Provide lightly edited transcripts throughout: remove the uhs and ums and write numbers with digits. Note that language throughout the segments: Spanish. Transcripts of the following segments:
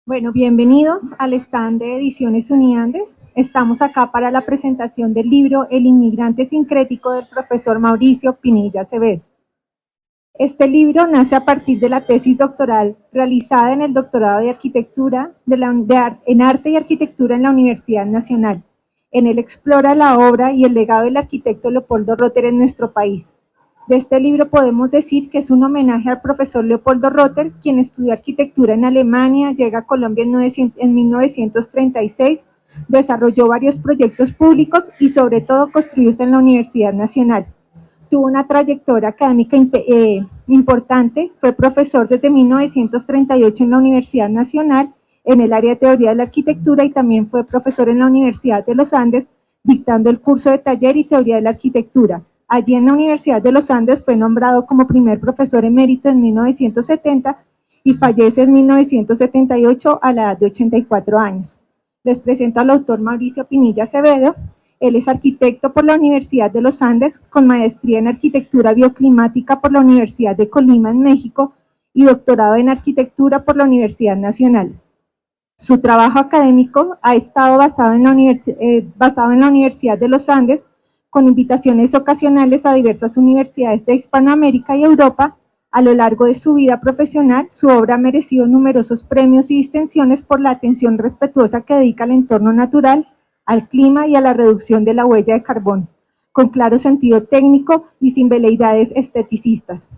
Bueno, bienvenidos al stand de Ediciones Uniandes. Estamos acá para la presentación del libro El inmigrante sincrético del profesor Mauricio Pinilla Acevedo. Este libro nace a partir de la tesis doctoral realizada en el doctorado de Arquitectura en Arte y Arquitectura en la Universidad Nacional. En él explora la obra y el legado del arquitecto Leopoldo Rotter en nuestro país. De este libro podemos decir que es un homenaje al profesor Leopoldo Rotter, quien estudió arquitectura en Alemania, llega a Colombia en 1936, desarrolló varios proyectos públicos y sobre todo construyóse en la Universidad Nacional. Tuvo una trayectoria académica importante, fue profesor desde 1938 en la Universidad Nacional en el área de teoría de la arquitectura y también fue profesor en la Universidad de los Andes dictando el curso de taller y teoría de la arquitectura. Allí en la Universidad de los Andes fue nombrado como primer profesor emérito en 1970 y fallece en 1978 a la edad de 84 años. Les presento al autor Mauricio Pinilla Acevedo. Él es arquitecto por la Universidad de los Andes, con maestría en arquitectura bioclimática por la Universidad de Colima en México y doctorado en arquitectura por la Universidad Nacional. Su trabajo académico ha estado basado en la Universidad de los Andes, con invitaciones ocasionales a diversas universidades de Hispanoamérica y Europa. A lo largo de su vida profesional, su obra ha merecido numerosos premios y distinciones por la atención respetuosa que dedica al entorno natural, al clima y a la reducción de la huella de carbón, con claro sentido técnico y sin veleidades esteticistas.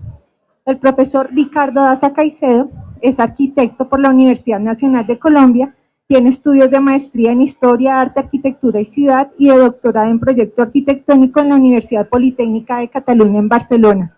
El profesor Ricardo Daza Caicedo es arquitecto por la Universidad Nacional de Colombia, tiene estudios de maestría en Historia, Arte, Arquitectura y Ciudad y de doctorado en Proyecto Arquitectónico en la Universidad Politécnica de Cataluña en Barcelona.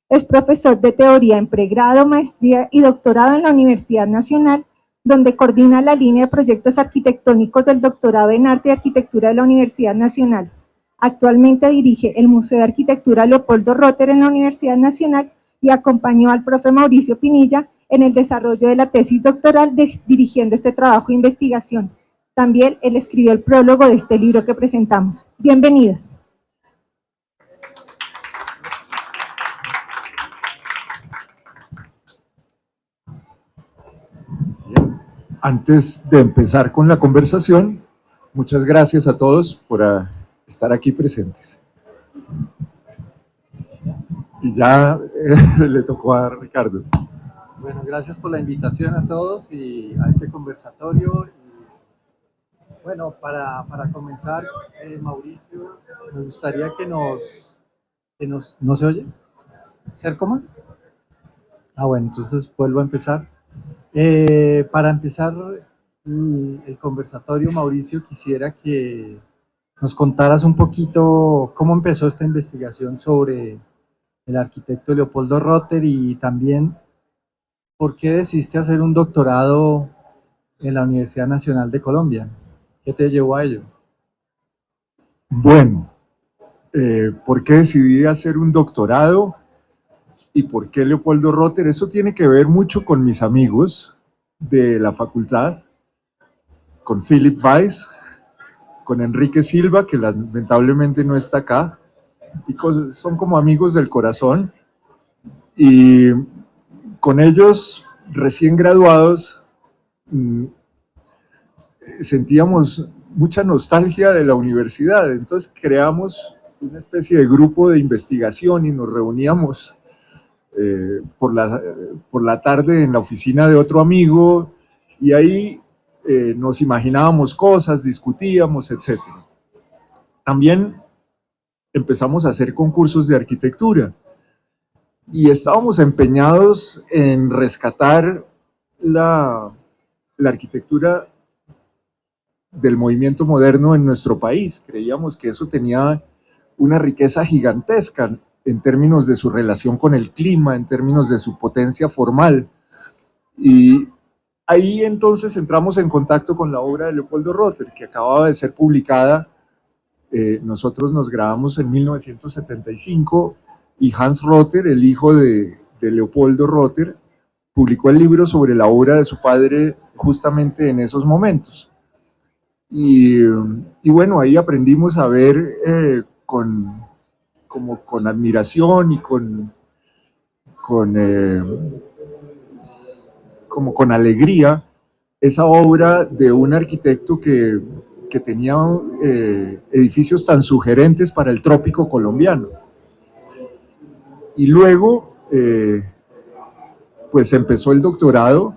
Es profesor de teoría en pregrado, maestría y doctorado en la Universidad Nacional, donde coordina la línea de proyectos arquitectónicos del doctorado en Arte y Arquitectura de la Universidad Nacional. Actualmente dirige el Museo de Arquitectura Leopoldo Rotter en la Universidad Nacional y acompañó al profe Mauricio Pinilla en el desarrollo de la tesis doctoral dirigiendo este trabajo de investigación. También él escribió el prólogo de este libro que presentamos. Bienvenidos. Antes de empezar con la conversación, muchas gracias a todos por estar aquí presentes. Y ya le tocó a Ricardo. Bueno, gracias por la invitación a todos y a este conversatorio. Y, bueno, para comenzar, Mauricio, me gustaría que ¿no se oye? ¿Acerco más? Bueno, entonces vuelvo a empezar. Para empezar el conversatorio, Mauricio, quisiera que nos contaras un poquito cómo empezó esta investigación sobre el arquitecto Leopoldo Rotter y también por qué decidiste hacer un doctorado en la Universidad Nacional de Colombia. ¿Qué te llevó a ello? Bueno, ¿por qué decidí hacer un doctorado? ¿Y por qué Leopoldo Rotter? Eso tiene que ver mucho con mis amigos de la facultad, con Philip Weiss, con Enrique Silva, que lamentablemente no está acá, y son como amigos del corazón, y con ellos recién graduados sentíamos mucha nostalgia de la universidad, entonces creamos una especie de grupo de investigación y nos reuníamos por la tarde en la oficina de otro amigo y ahí nos imaginábamos cosas, discutíamos, etc. También empezamos a hacer concursos de arquitectura y estábamos empeñados en rescatar la arquitectura del movimiento moderno en nuestro país. Creíamos que eso tenía una riqueza gigantesca en términos de su relación con el clima, en términos de su potencia formal. Y ahí entonces entramos en contacto con la obra de Leopoldo Rotter, que acababa de ser publicada. Nosotros nos grabamos en 1975 y Hans Rotter, el hijo de Leopoldo Rotter, publicó el libro sobre la obra de su padre justamente en esos momentos. Y bueno, ahí aprendimos a ver como con admiración y como con alegría esa obra de un arquitecto que tenía edificios tan sugerentes para el trópico colombiano. Y luego, pues empezó el doctorado.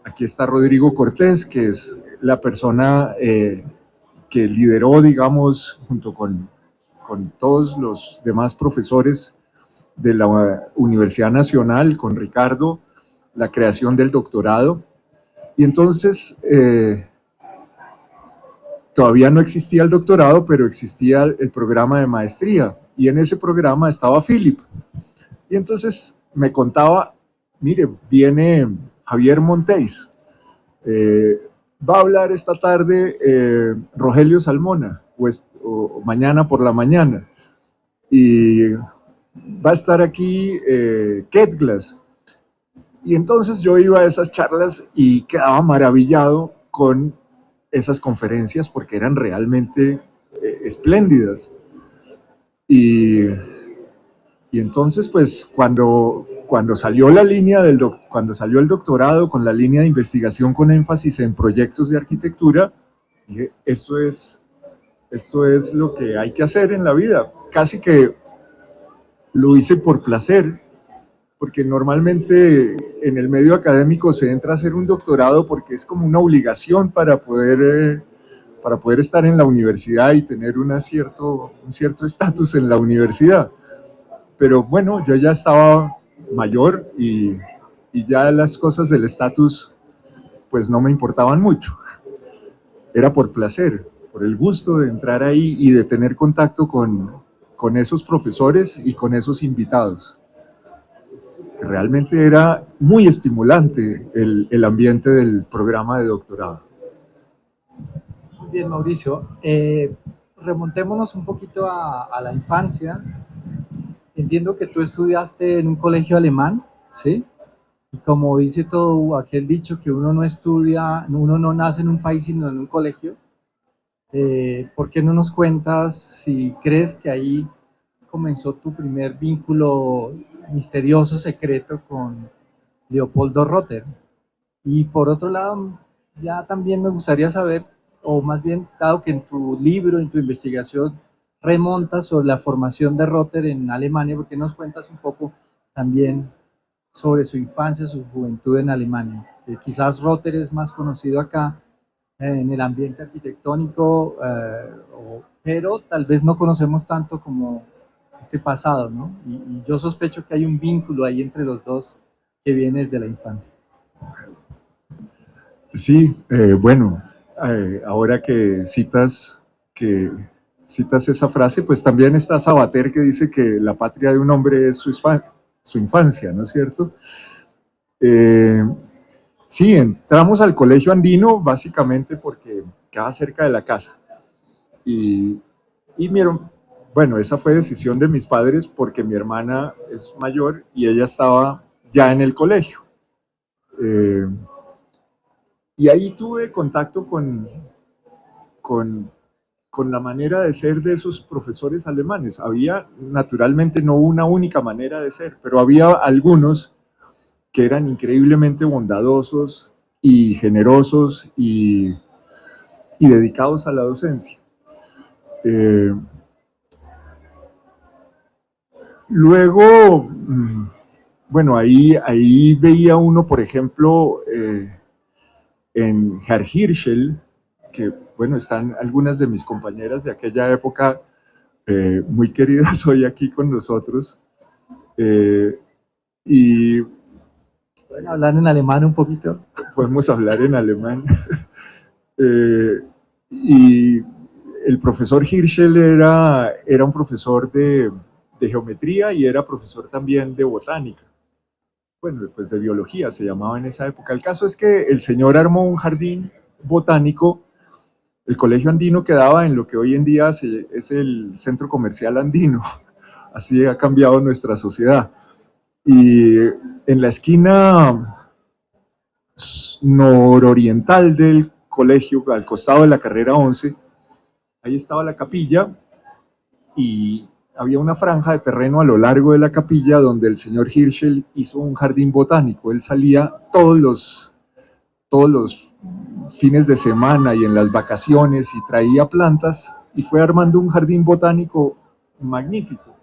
Aquí está Rodrigo Cortés, que es la persona que lideró, digamos, junto con todos los demás profesores de la Universidad Nacional, con Ricardo, la creación del doctorado. Y entonces, todavía no existía el doctorado, pero existía el programa de maestría. Y en ese programa estaba Philip. Y entonces me contaba, mire, viene Javier Montéis, va a hablar esta tarde Rogelio Salmona, o mañana por la mañana. Y va a estar aquí Kate Glass. Y entonces yo iba a esas charlas y quedaba maravillado con esas conferencias porque eran realmente espléndidas. Y entonces, pues, cuando salió la línea cuando salió el doctorado con la línea de investigación con énfasis en proyectos de arquitectura, dije, esto es lo que hay que hacer en la vida. Casi que lo hice por placer, porque normalmente en el medio académico se entra a hacer un doctorado porque es como una obligación para poder estar en la universidad y tener un cierto estatus en la universidad. Pero bueno, yo ya estaba mayor y ya las cosas del estatus pues no me importaban mucho. Era por placer, por el gusto de entrar ahí y de tener contacto con esos profesores y con esos invitados. Realmente era muy estimulante el ambiente del programa de doctorado. Muy bien, Mauricio. Remontémonos un poquito a la infancia. Entiendo que tú estudiaste en un colegio alemán, ¿sí? Y como dice todo aquel dicho que uno no estudia, uno no nace en un país sino en un colegio, ¿por qué no nos cuentas si crees que ahí comenzó tu primer vínculo misterioso, secreto con Leopoldo Rotter? Y por otro lado, ya también me gustaría saber, o más bien, dado que en tu libro, en tu investigación, remontas sobre la formación de Rotter en Alemania, ¿por qué nos cuentas un poco también sobre su infancia, su juventud en Alemania? Quizás Rotter es más conocido acá en el ambiente arquitectónico, pero tal vez no conocemos tanto como este pasado, ¿no? Y yo sospecho que hay un vínculo ahí entre los dos que viene desde la infancia. Sí, bueno, ahora que citas esa frase, pues también está Sabater que dice que la patria de un hombre es su infancia, ¿no es cierto? Sí, entramos al colegio andino básicamente porque quedaba cerca de la casa. Y bueno, esa fue decisión de mis padres porque mi hermana es mayor y ella estaba ya en el colegio. Y ahí tuve contacto con la manera de ser de esos profesores alemanes. Había, naturalmente, no una única manera de ser, pero había algunos que eran increíblemente bondadosos y generosos y dedicados a la docencia. Luego, bueno, ahí veía uno, por ejemplo, en Herr Hirschel, que, bueno, están algunas de mis compañeras de aquella época muy queridas hoy aquí con nosotros. Y ¿Pueden hablar en alemán un poquito? podemos hablar en alemán. Y el profesor Hirschel era un profesor de geometría y era profesor también de botánica. Bueno, pues de biología se llamaba en esa época. El caso es que el señor armó un jardín botánico. El colegio andino quedaba en lo que hoy en día es el centro comercial andino. Así ha cambiado nuestra sociedad. Y en la esquina nororiental del colegio, al costado de la carrera 11, ahí estaba la capilla y había una franja de terreno a lo largo de la capilla donde el señor Hirschel hizo un jardín botánico. Él salía todos los fines de semana y en las vacaciones y traía plantas y fue armando un jardín botánico magnífico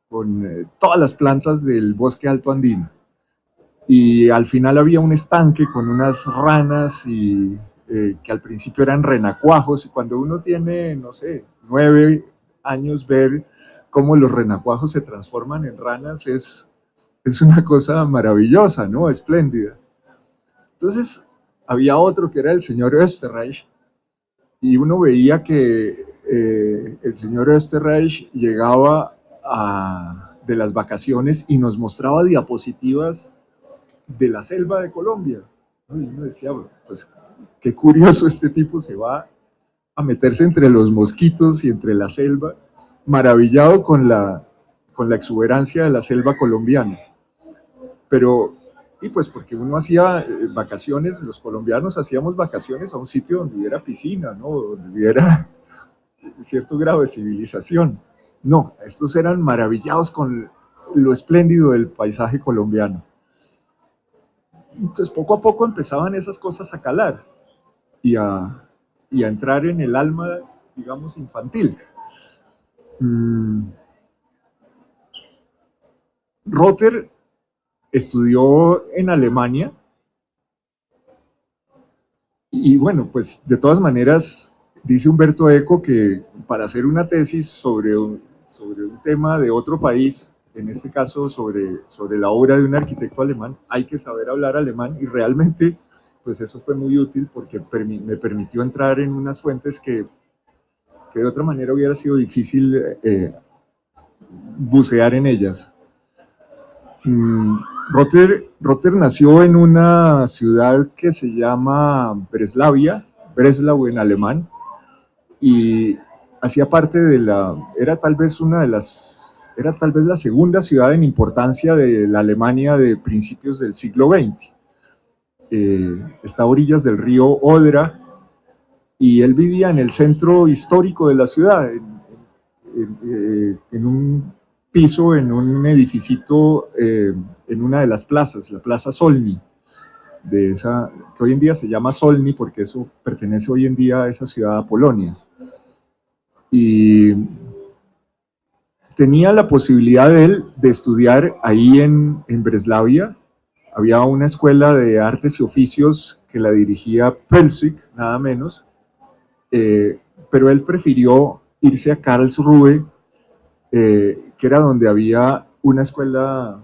con todas las plantas del bosque alto andino. Y al final había un estanque con unas ranas y que al principio eran renacuajos, y cuando uno tiene, no sé, 9 años, ver cómo los renacuajos se transforman en ranas es una cosa maravillosa, ¿no? Espléndida. Entonces, había otro que era el señor Österreich, y uno veía que el señor Österreich llegaba de las vacaciones y nos mostraba diapositivas de la selva de Colombia, ¿no? Y uno decía, pues qué curioso, este tipo se va a meterse entre los mosquitos y entre la selva, maravillado con la exuberancia de la selva colombiana. Pero, y pues porque uno hacía vacaciones, los colombianos hacíamos vacaciones a un sitio donde hubiera piscina, ¿no? Donde hubiera cierto grado de civilización. No, estos eran maravillados con lo espléndido del paisaje colombiano. Entonces, poco a poco empezaban esas cosas a calar y a entrar en el alma, digamos, infantil. Rother estudió en Alemania y bueno, pues de todas maneras, dice Humberto Eco que para hacer una tesis sobre un tema de otro país, en este caso sobre la obra de un arquitecto alemán, hay que saber hablar alemán, y realmente pues eso fue muy útil porque me permitió entrar en unas fuentes que de otra manera hubiera sido difícil bucear en ellas. Rother nació en una ciudad que se llama Breslau en alemán, y hacía parte era tal vez la segunda ciudad en importancia de la Alemania de principios del siglo XX. Está a orillas del río Odra, y él vivía en el centro histórico de la ciudad, en un piso, en un edificito, en una de las plazas, la Plaza Solny, que hoy en día se llama Solny porque eso pertenece hoy en día a esa ciudad, a Polonia. Y tenía la posibilidad de estudiar ahí en Breslavia. Había una escuela de artes y oficios que la dirigía Pelsig, nada menos, pero él prefirió irse a Karlsruhe, que era donde había una escuela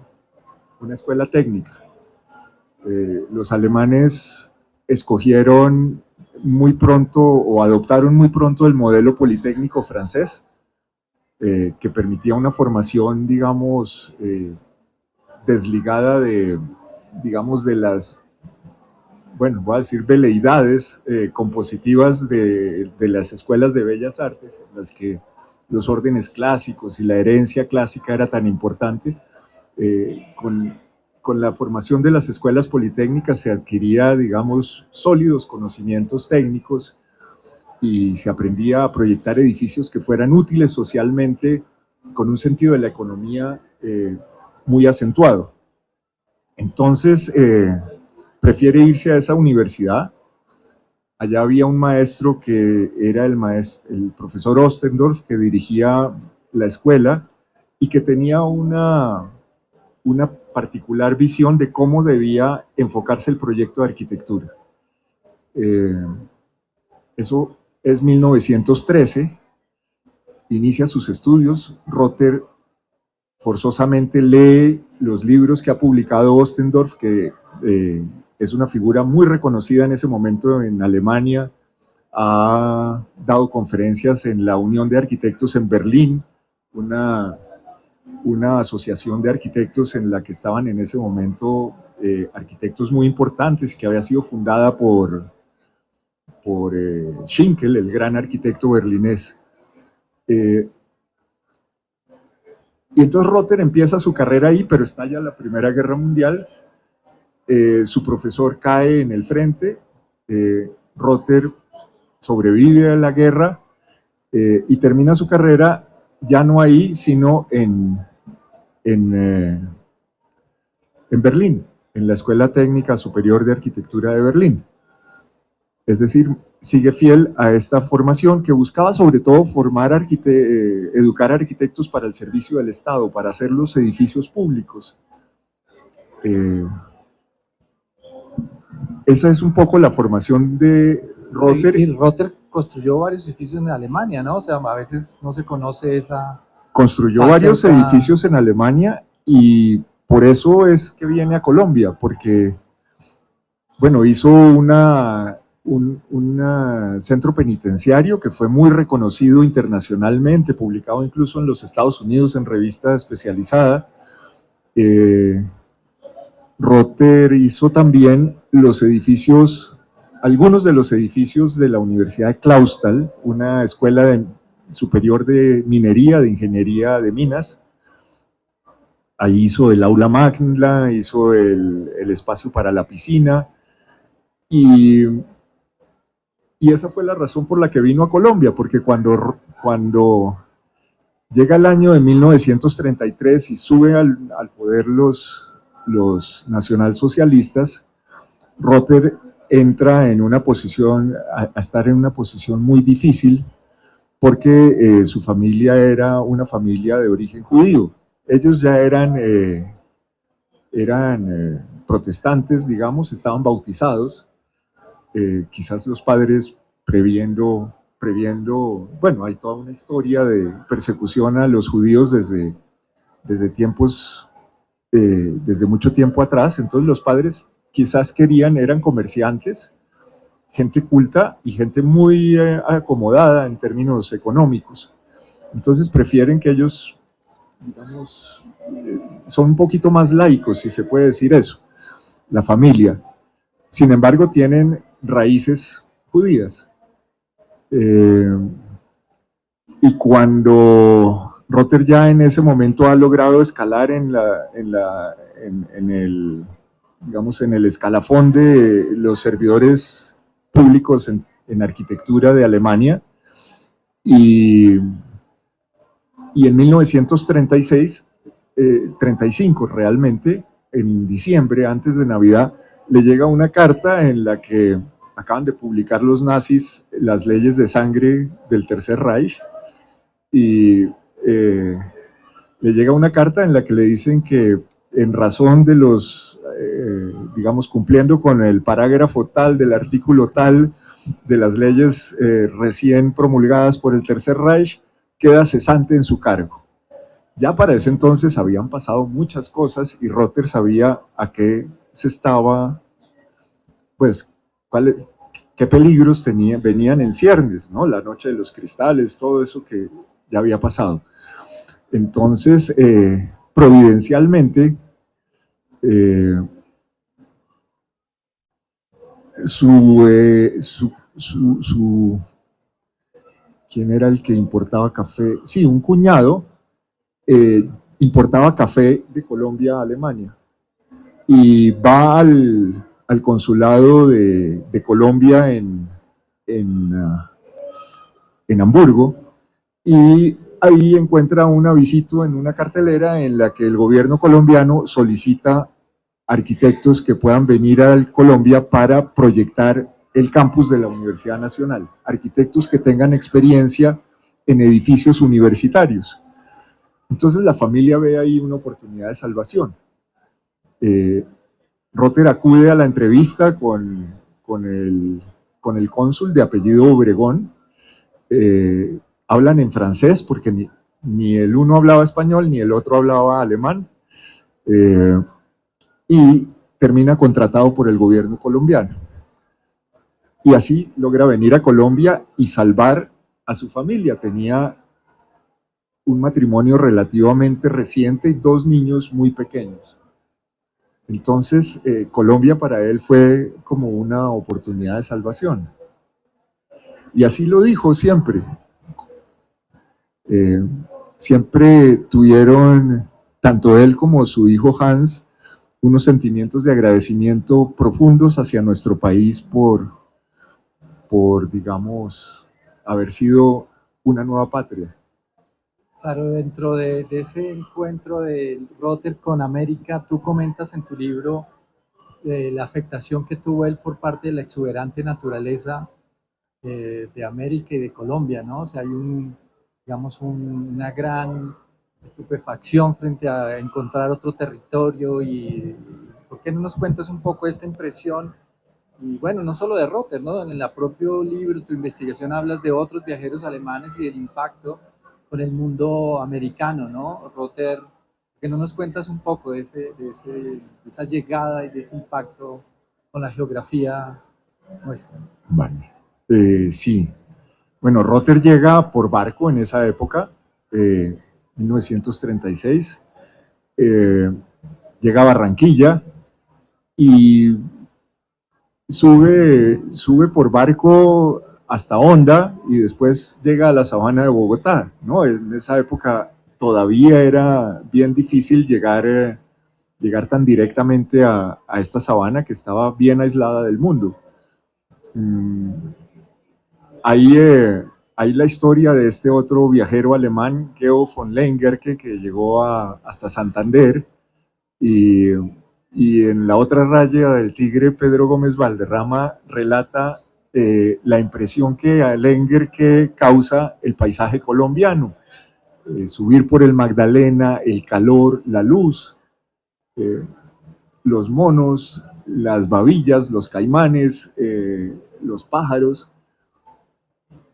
técnica. Los alemanes escogieron muy pronto, o adoptaron muy pronto, el modelo politécnico francés, que permitía una formación, digamos, desligada de las, bueno, voy a decir veleidades compositivas de las escuelas de bellas artes, en las que los órdenes clásicos y la herencia clásica era tan importante. Con la formación de las escuelas politécnicas se adquiría, digamos, sólidos conocimientos técnicos, y se aprendía a proyectar edificios que fueran útiles socialmente, con un sentido de la economía muy acentuado. Entonces, prefiere irse a esa universidad. Allá había un maestro que era el profesor Ostendorf, que dirigía la escuela y que tenía una particular visión de cómo debía enfocarse el proyecto de arquitectura. Eso es 1913, inicia sus estudios. Rother forzosamente lee los libros que ha publicado Ostendorf, que es una figura muy reconocida en ese momento en Alemania. Ha dado conferencias en la Unión de Arquitectos en Berlín, una asociación de arquitectos en la que estaban en ese momento arquitectos muy importantes, que había sido fundada por Schinkel, el gran arquitecto berlinés. Y entonces Rother empieza su carrera ahí, pero estalla la Primera Guerra Mundial. Su profesor cae en el frente. Rother sobrevive a la guerra y termina su carrera ya no ahí, sino en Berlín, en la Escuela Técnica Superior de Arquitectura de Berlín. Es decir, sigue fiel a esta formación que buscaba sobre todo educar arquitectos para el servicio del Estado, para hacer los edificios públicos. Esa es un poco la formación de Rother. Y Rother construyó varios edificios en Alemania, ¿no? O sea, a veces no se conoce esa... Construyó varios edificios en Alemania y por eso es que viene a Colombia, porque, bueno, hizo un centro penitenciario que fue muy reconocido internacionalmente, publicado incluso en los Estados Unidos en revista especializada. Rother hizo también los edificios, algunos de los edificios de la Universidad de Clausthal, una escuela superior de minería, de ingeniería de minas. Ahí hizo el aula magna, hizo el espacio para la piscina, y esa fue la razón por la que vino a Colombia, porque cuando llega el año de 1933 y sube al poder los nacionalsocialistas, Rother entra en una posición, a estar en una posición muy difícil, porque su familia era una familia de origen judío. Ellos ya eran protestantes, digamos, estaban bautizados, quizás los padres previendo, bueno, hay toda una historia de persecución a los judíos desde tiempos, desde mucho tiempo atrás. Entonces los padres quizás eran comerciantes, gente culta y gente muy acomodada en términos económicos. Entonces prefieren que ellos, digamos, son un poquito más laicos, si se puede decir eso, la familia. Sin embargo, tienen raíces judías. Y cuando Rother ya en ese momento ha logrado escalar en el escalafón de los servidores públicos en arquitectura de Alemania, y en 1936, 35 realmente, en diciembre, antes de Navidad, le llega una carta en la que acaban de publicar los nazis las leyes de sangre del Tercer Reich, y le llega una carta en la que le dicen que en razón de los, digamos, cumpliendo con el parágrafo tal del artículo tal de las leyes recién promulgadas por el Tercer Reich, queda cesante en su cargo. Ya para ese entonces habían pasado muchas cosas y Rother sabía a qué se estaba, pues, qué peligros venían en ciernes, ¿no? La noche de los cristales, todo eso que ya había pasado. Entonces, providencialmente, ¿quién era el que importaba café? Sí, un cuñado importaba café de Colombia a Alemania y va al consulado de Colombia en Hamburgo, y ahí encuentra un avisito en una cartelera en la que el gobierno colombiano solicita arquitectos que puedan venir a Colombia para proyectar el campus de la Universidad Nacional, arquitectos que tengan experiencia en edificios universitarios. Entonces la familia ve ahí una oportunidad de salvación. Rother acude a la entrevista con el cónsul de apellido Obregón. Hablan en francés porque ni el uno hablaba español ni el otro hablaba alemán, y termina contratado por el gobierno colombiano. Y así logra venir a Colombia y salvar a su familia. Tenía un matrimonio relativamente reciente y 2 niños muy pequeños. Entonces, Colombia para él fue como una oportunidad de salvación. Y así lo dijo siempre. Siempre tuvieron, tanto él como su hijo Hans, unos sentimientos de agradecimiento profundos hacia nuestro país por digamos, haber sido una nueva patria. Claro, dentro de ese encuentro de Rotter con América, tú comentas en tu libro la afectación que tuvo él por parte de la exuberante naturaleza de América y de Colombia, ¿no? O sea, hay digamos, una gran estupefacción frente a encontrar otro territorio y ¿por qué no nos cuentas un poco esta impresión? Y bueno, no solo de Rotter, ¿no? En el propio libro, tu investigación, hablas de otros viajeros alemanes y del impacto con el mundo americano, ¿no? Rotter, ¿por qué no nos cuentas un poco de esa llegada y de ese impacto con la geografía nuestra? Vale. Sí. Bueno, Rotter llega por barco en esa época, 1936. Llega a Barranquilla y sube por barco hasta Honda y después llega a la sabana de Bogotá, ¿no? En esa época todavía era bien difícil llegar tan directamente a esta sabana que estaba bien aislada del mundo. Ahí, ahí la historia de este otro viajero alemán, Georg von Lengerke, que llegó hasta Santander, y, y en la otra raya del Tigre, Pedro Gómez Valderrama relata la impresión que a Lengerke causa el paisaje colombiano. Subir por el Magdalena, el calor, la luz, eh, los monos, las babillas, los caimanes, los pájaros.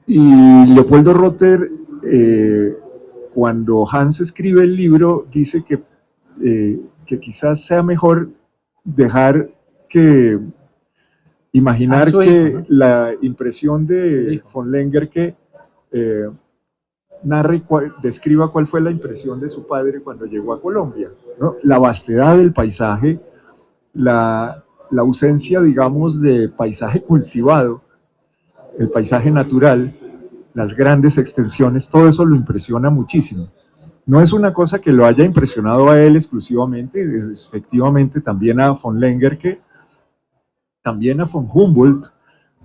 Y Leopoldo Rotter, cuando Hans escribe el libro, dice que quizás sea mejor dejar que imaginar Hans, su hijo, que ¿no? la impresión de von Lengerke describa cuál fue la impresión de su padre cuando llegó a Colombia, ¿no? La vastedad del paisaje, la ausencia, digamos, de paisaje cultivado, el paisaje natural, las grandes extensiones, todo eso lo impresiona muchísimo. No es una cosa que lo haya impresionado a él exclusivamente, es efectivamente también a von Lengerke, también a von Humboldt.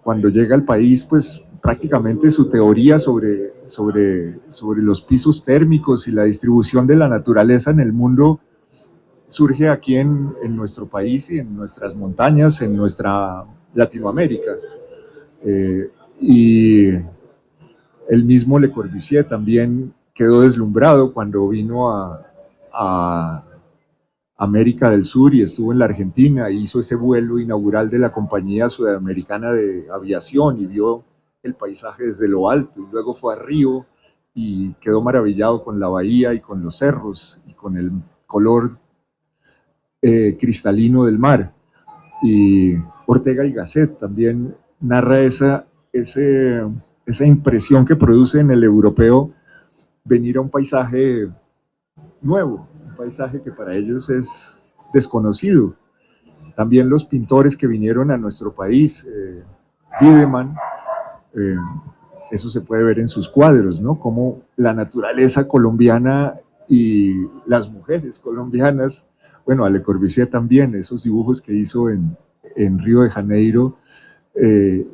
Cuando llega al país, pues prácticamente su teoría sobre los pisos térmicos y la distribución de la naturaleza en el mundo surge aquí en nuestro país y en nuestras montañas, en nuestra Latinoamérica. Y el mismo Le Corbusier también quedó deslumbrado cuando vino a América del Sur y estuvo en la Argentina, hizo ese vuelo inaugural de la Compañía Sudamericana de Aviación y vio el paisaje desde lo alto, y luego fue a Río y quedó maravillado con la bahía y con los cerros y con el color cristalino del mar. Y Ortega y Gasset también narra esa impresión que produce en el europeo venir a un paisaje nuevo, un paisaje que para ellos es desconocido. También los pintores que vinieron a nuestro país, Wiedemann, eh, eso se puede ver en sus cuadros, ¿no? Como la naturaleza colombiana y las mujeres colombianas, bueno, a Le Corbusier también, esos dibujos que hizo en Río de Janeiro, eh,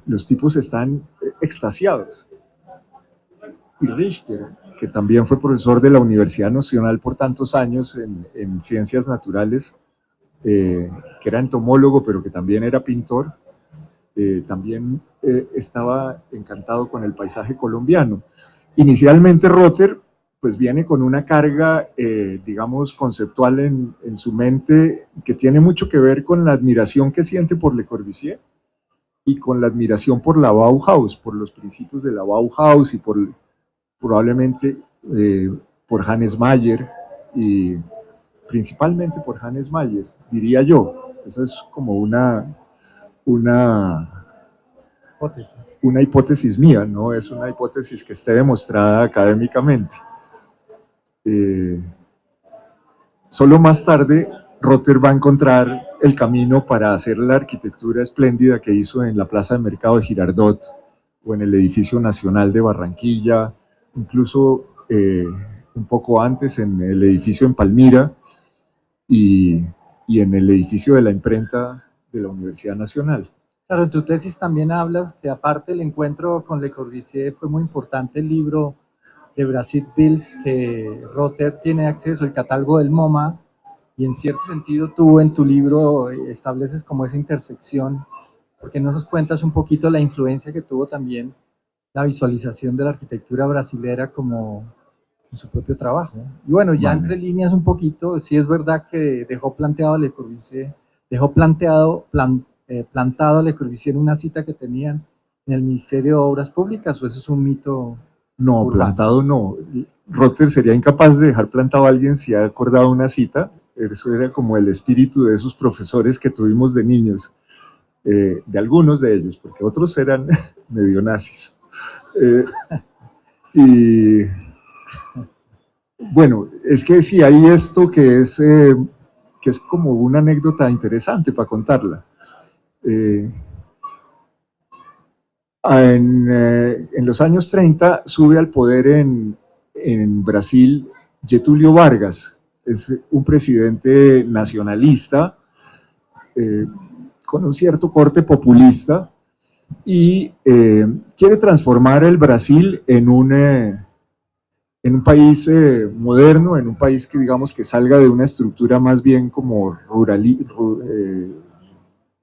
los tipos están extasiados. Y Richter, que también fue profesor de la Universidad Nacional por tantos años en ciencias naturales, que era entomólogo, pero que también era pintor, también estaba encantado con el paisaje colombiano. Inicialmente Rotter pues viene con una carga, digamos, conceptual en su mente que tiene mucho que ver con la admiración que siente por Le Corbusier y con la admiración por la Bauhaus, por los principios de la Bauhaus y probablemente por Hannes Mayer y principalmente por Hannes Mayer, diría yo. Esa es como una una hipótesis mía, no es una hipótesis que esté demostrada académicamente. Solo más tarde Rotter va a encontrar el camino para hacer la arquitectura espléndida que hizo en la Plaza de Mercado de Girardot o en el Edificio Nacional de Barranquilla, incluso un poco antes en el edificio en Palmira y, y en el edificio de la imprenta de la Universidad Nacional. Claro, en tu tesis también hablas que aparte del encuentro con Le Corbusier fue muy importante el libro de Brasil Builds, que Rotter tiene acceso al catálogo del MoMA, y en cierto sentido tú en tu libro estableces como esa intersección, porque nos cuentas un poquito la influencia que tuvo también la visualización de la arquitectura brasilera como en su propio trabajo. Y bueno, ya Vale. entre líneas un poquito, sí es verdad que dejó planteado a Le Corbusier, plantado a Le Corbusier en una cita que tenían en el Ministerio de Obras Públicas, o eso es un mito No, urbano. plantado no. Rotter sería incapaz de dejar plantado a alguien si ha acordado una cita. Eso era como el espíritu de esos profesores que tuvimos de niños, de algunos de ellos, porque otros eran medio nazis. Y bueno, es que sí hay esto que es como una anécdota interesante para contarla. En los años 30 sube al poder en Brasil Getúlio Vargas, es un presidente nacionalista con un cierto corte populista y quiere transformar el Brasil en un país moderno, en un país que digamos que salga de una estructura más bien como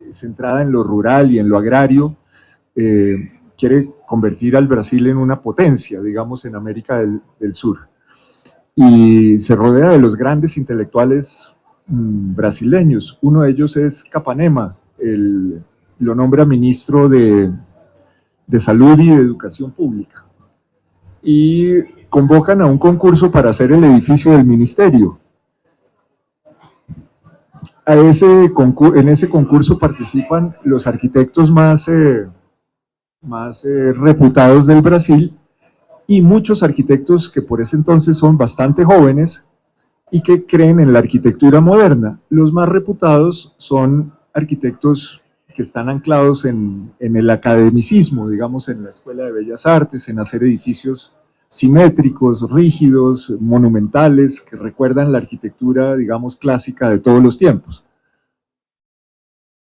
centrada en lo rural y en lo agrario. Quiere convertir al Brasil en una potencia, digamos, en América del Sur. Y se rodea de los grandes intelectuales brasileños. Uno de ellos es Capanema, lo nombra ministro de Salud y de Educación Pública. Y convocan a un concurso para hacer el edificio del ministerio. En ese concurso participan los arquitectos más reputados del Brasil y muchos arquitectos que por ese entonces son bastante jóvenes y que creen en la arquitectura moderna. Los más reputados son arquitectos que están anclados en el academicismo, digamos, en la Escuela de Bellas Artes, en hacer edificios simétricos, rígidos, monumentales, que recuerdan la arquitectura, digamos, clásica de todos los tiempos.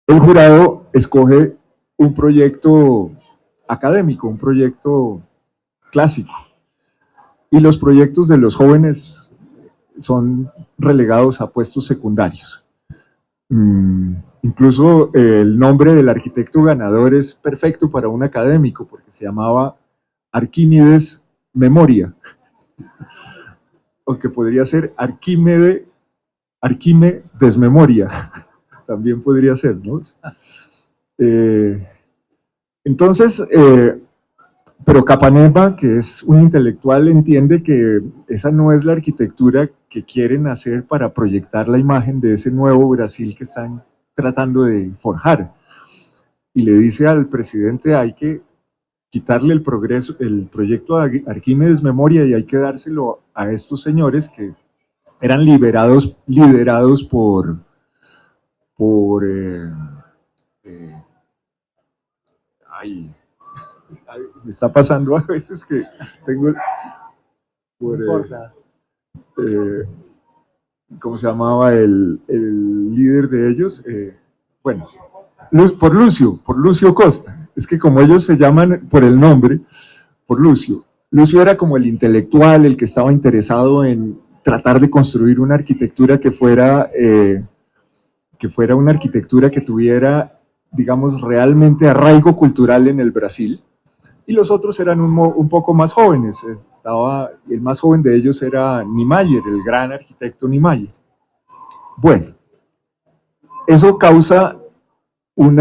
El jurado escoge un proyecto académico, un proyecto clásico, y los proyectos de los jóvenes son relegados a puestos secundarios. Incluso el nombre del arquitecto ganador es perfecto para un académico, porque se llamaba Arquímedes Memoria, aunque podría ser Arquímedes Memoria, también podría ser, ¿no? Entonces, pero Capanema, que es un intelectual, entiende que esa no es la arquitectura que quieren hacer para proyectar la imagen de ese nuevo Brasil que están tratando de forjar. Y le dice al presidente, hay que quitarle el proyecto a Arquímedes Memoria y hay que dárselo a estos señores que eran liderados por me está pasando a veces que tengo por, ¿cómo se llamaba el líder de ellos? Bueno, por Lucio Costa. Es que como ellos se llaman por el nombre, por Lucio. Lucio era como el intelectual, el que estaba interesado en tratar de construir una arquitectura que fuera una arquitectura que tuviera, digamos, realmente arraigo cultural en el Brasil. Y los otros eran un poco más jóvenes. El más joven de ellos era Niemeyer, el gran arquitecto Niemeyer. Bueno, eso causa un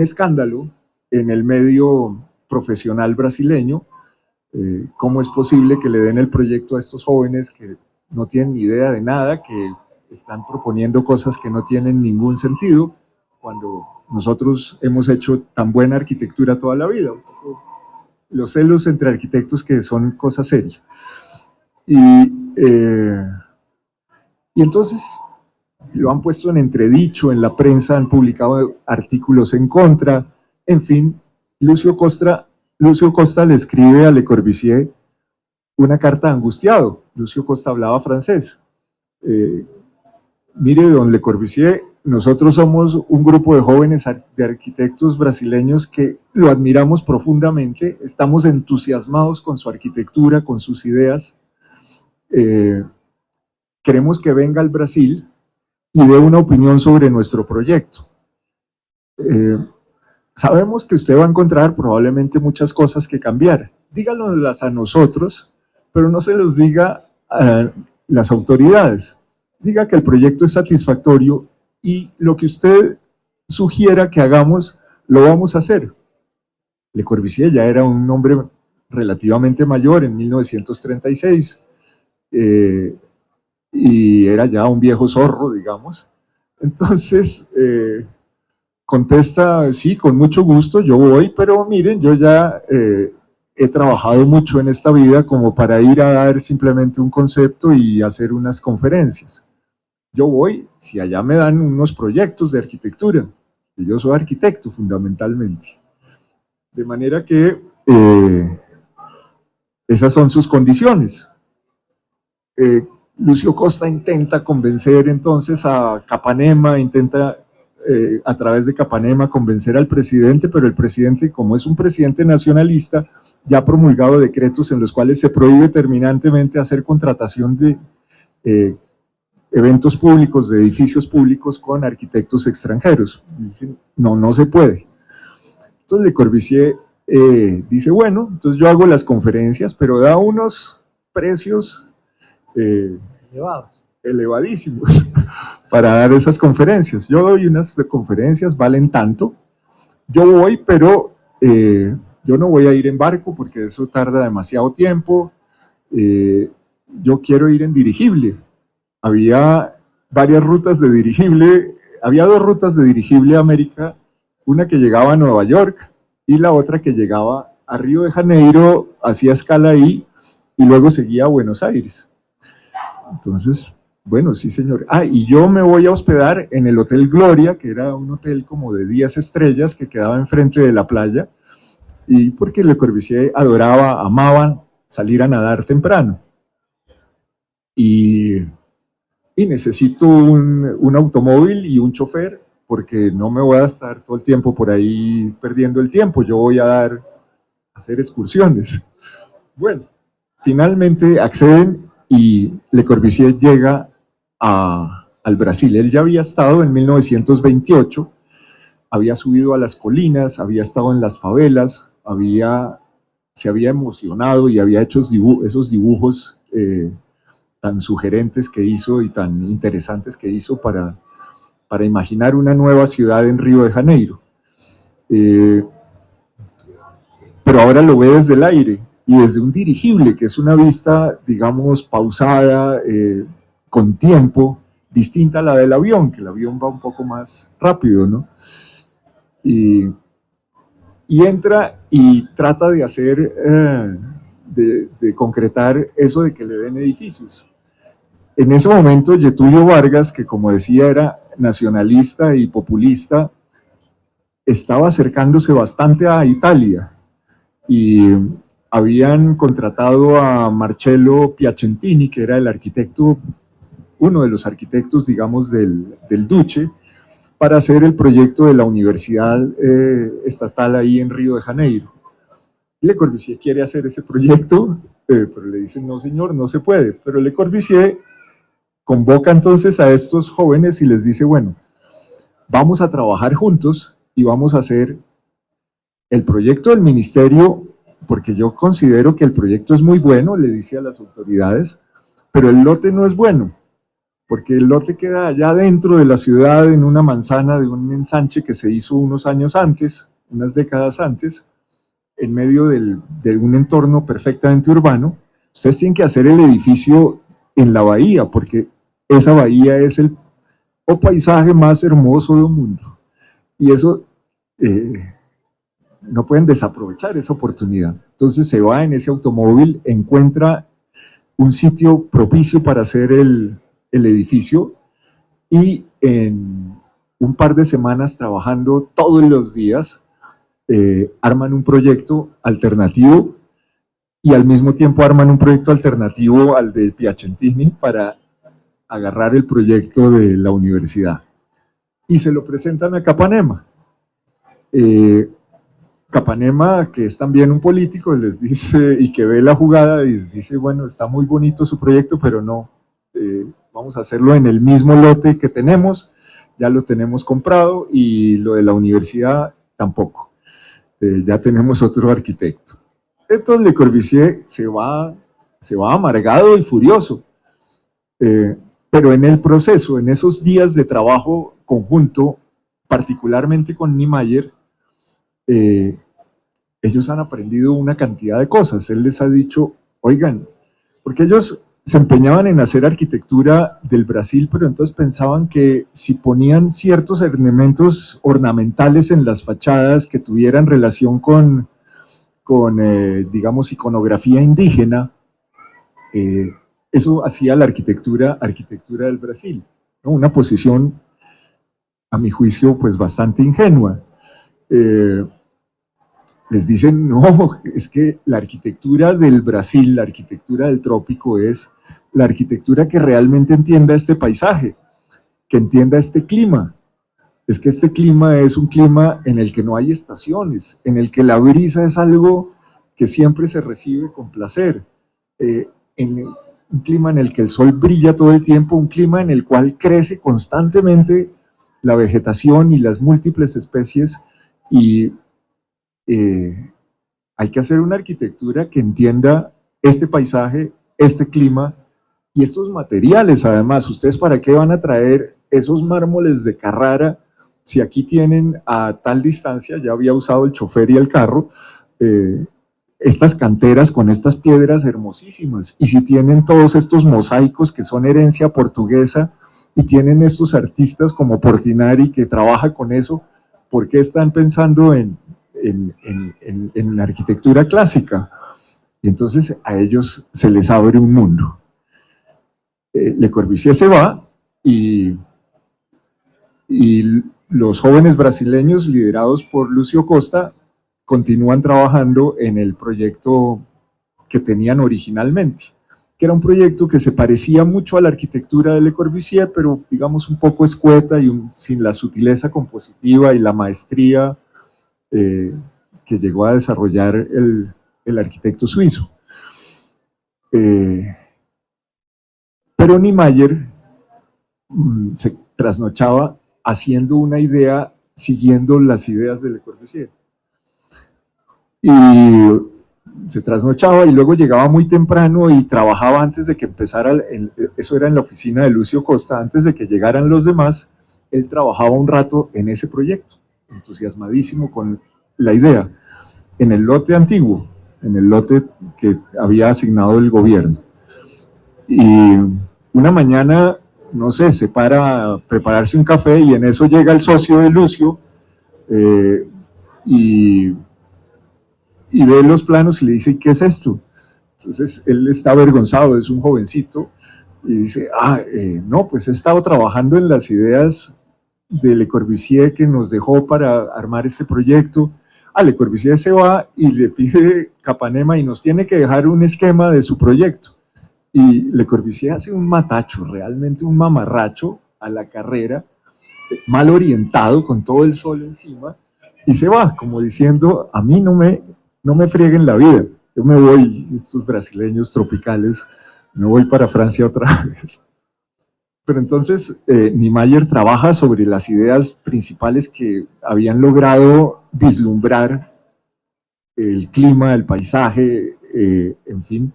escándalo en el medio profesional brasileño. ¿Cómo es posible que le den el proyecto a estos jóvenes que no tienen ni idea de nada, que están proponiendo cosas que no tienen ningún sentido, cuando nosotros hemos hecho tan buena arquitectura toda la vida? Los celos entre arquitectos que son cosas serias. Y entonces lo han puesto en entredicho, en la prensa han publicado artículos en contra, en fin. Lucio Costa le escribe a Le Corbusier una carta angustiado. Lucio Costa hablaba francés. Mire, don Le Corbusier, nosotros somos un grupo de jóvenes de arquitectos brasileños que lo admiramos profundamente, estamos entusiasmados con su arquitectura, con sus ideas. Queremos que venga al Brasil y dé una opinión sobre nuestro proyecto. Sabemos que usted va a encontrar probablemente muchas cosas que cambiar. Díganoslas a nosotros, pero no se los diga a las autoridades. Diga que el proyecto es satisfactorio y lo que usted sugiera que hagamos, lo vamos a hacer. Le Corbusier ya era un hombre relativamente mayor en 1936 y era ya un viejo zorro, digamos. Entonces, contesta, sí, con mucho gusto, yo voy, pero miren, yo ya he trabajado mucho en esta vida como para ir a dar simplemente un concepto y hacer unas conferencias. Yo voy si allá me dan unos proyectos de arquitectura, y yo soy arquitecto fundamentalmente. De manera que esas son sus condiciones. Lucio Costa intenta convencer entonces a Capanema, intenta a través de Capanema convencer al presidente, pero el presidente, como es un presidente nacionalista, ya ha promulgado decretos en los cuales se prohíbe terminantemente hacer contratación de eventos públicos, de edificios públicos con arquitectos extranjeros. Dicen, no, no se puede. Entonces Le Corbusier dice, bueno, entonces yo hago las conferencias, pero da unos precios elevadísimos para dar esas conferencias. Yo doy unas conferencias, valen tanto, yo voy, pero yo no voy a ir en barco porque eso tarda demasiado tiempo, yo quiero ir en dirigible. Había varias rutas de dirigible, había dos rutas de dirigible a América, una que llegaba a Nueva York y la otra que llegaba a Río de Janeiro, hacía escala ahí y luego seguía a Buenos Aires. Entonces, bueno, sí señor. Y yo me voy a hospedar en el Hotel Gloria, que era un hotel como de 10 estrellas que quedaba enfrente de la playa, y porque Le Corbusier adoraba, amaba salir a nadar temprano. Y necesito un automóvil y un chofer, porque no me voy a estar todo el tiempo por ahí perdiendo el tiempo, yo voy a hacer excursiones. Bueno, finalmente acceden y Le Corbusier llega al Brasil. Él ya había estado en 1928, había subido a las colinas, había estado en las favelas, se había emocionado y había hecho esos dibujos tan sugerentes que hizo y tan interesantes que hizo para imaginar una nueva ciudad en Río de Janeiro. Pero ahora lo ve desde el aire y desde un dirigible, que es una vista, digamos, pausada, con tiempo, distinta a la del avión, que el avión va un poco más rápido, ¿no? Y entra y trata de hacer, de concretar eso de que le den edificios. En ese momento, Getúlio Vargas, que como decía era nacionalista y populista, estaba acercándose bastante a Italia y habían contratado a Marcello Piacentini, que era el arquitecto, uno de los arquitectos, digamos, del Duce, para hacer el proyecto de la universidad estatal ahí en Río de Janeiro. Le Corbusier quiere hacer ese proyecto, pero le dicen, no señor, no se puede. Pero Le Corbusier convoca entonces a estos jóvenes y les dice, bueno, vamos a trabajar juntos y vamos a hacer el proyecto del ministerio, porque yo considero que el proyecto es muy bueno, le dice a las autoridades, pero el lote no es bueno, porque el lote queda allá dentro de la ciudad, en una manzana de un ensanche que se hizo unos años antes, unas décadas antes, en medio de un entorno perfectamente urbano. Ustedes tienen que hacer el edificio en la bahía, porque esa bahía es el paisaje más hermoso del mundo. Y eso, no pueden desaprovechar esa oportunidad. Entonces se va en ese automóvil, encuentra un sitio propicio para hacer el edificio y en un par de semanas trabajando todos los días, arman un proyecto alternativo y al mismo tiempo arman un proyecto alternativo al de Piacentini para agarrar el proyecto de la universidad. y se lo presentan a Capanema. Capanema, que es también un político, les dice, y que ve la jugada, y les dice, bueno, está muy bonito su proyecto, pero no, vamos a hacerlo en el mismo lote que tenemos, ya lo tenemos comprado, y lo de la universidad tampoco, ya tenemos otro arquitecto. Entonces Le Corbusier se va amargado y furioso, pero en el proceso, en esos días de trabajo conjunto, particularmente con Niemeyer, ellos han aprendido una cantidad de cosas. Él les ha dicho, oigan, porque ellos se empeñaban en hacer arquitectura del Brasil, pero entonces pensaban que si ponían ciertos elementos ornamentales en las fachadas que tuvieran relación con digamos, iconografía indígena, eso hacía la arquitectura del Brasil, ¿no? Una posición, a mi juicio, pues bastante ingenua. Les dicen, no, es que la arquitectura del Brasil, la arquitectura del trópico, es la arquitectura que realmente entienda este paisaje, que entienda este clima. Es que este clima es un clima en el que no hay estaciones, en el que la brisa es algo que siempre se recibe con placer, un clima en el que el sol brilla todo el tiempo, un clima en el cual crece constantemente la vegetación y las múltiples especies, y hay que hacer una arquitectura que entienda este paisaje, este clima y estos materiales. Además, ¿ustedes para qué van a traer esos mármoles de Carrara si aquí tienen a tal distancia? Ya había usado el chofer y el carro, estas canteras con estas piedras hermosísimas, y si tienen todos estos mosaicos que son herencia portuguesa, y tienen estos artistas como Portinari que trabaja con eso, ¿por qué están pensando en la arquitectura clásica? Y entonces a ellos se les abre un mundo. Le Corbusier se va, y los jóvenes brasileños liderados por Lúcio Costa continúan trabajando en el proyecto que tenían originalmente, que era un proyecto que se parecía mucho a la arquitectura de Le Corbusier, pero digamos un poco escueta y sin la sutileza compositiva y la maestría que llegó a desarrollar el arquitecto suizo. Pero Niemeyer se trasnochaba haciendo una idea, siguiendo las ideas de Le Corbusier. Y se trasnochaba y luego llegaba muy temprano y trabajaba antes de que empezara, eso era en la oficina de Lúcio Costa, antes de que llegaran los demás, él trabajaba un rato en ese proyecto, entusiasmadísimo con la idea, en el lote antiguo, en el lote que había asignado el gobierno. Y una mañana, no sé, se para a prepararse un café y en eso llega el socio de Lúcio y ve los planos y le dice, ¿qué es esto? Entonces él está avergonzado, es un jovencito, y dice, no, pues he estado trabajando en las ideas de Le Corbusier que nos dejó para armar este proyecto. Le Corbusier se va y le pide Capanema y nos tiene que dejar un esquema de su proyecto. Y Le Corbusier hace un matacho, realmente un mamarracho a la carrera, mal orientado, con todo el sol encima, y se va, como diciendo, a mí no me frieguen la vida, yo me voy, estos brasileños tropicales, me voy para Francia otra vez. Pero entonces Niemeyer trabaja sobre las ideas principales que habían logrado vislumbrar el clima, el paisaje, en fin.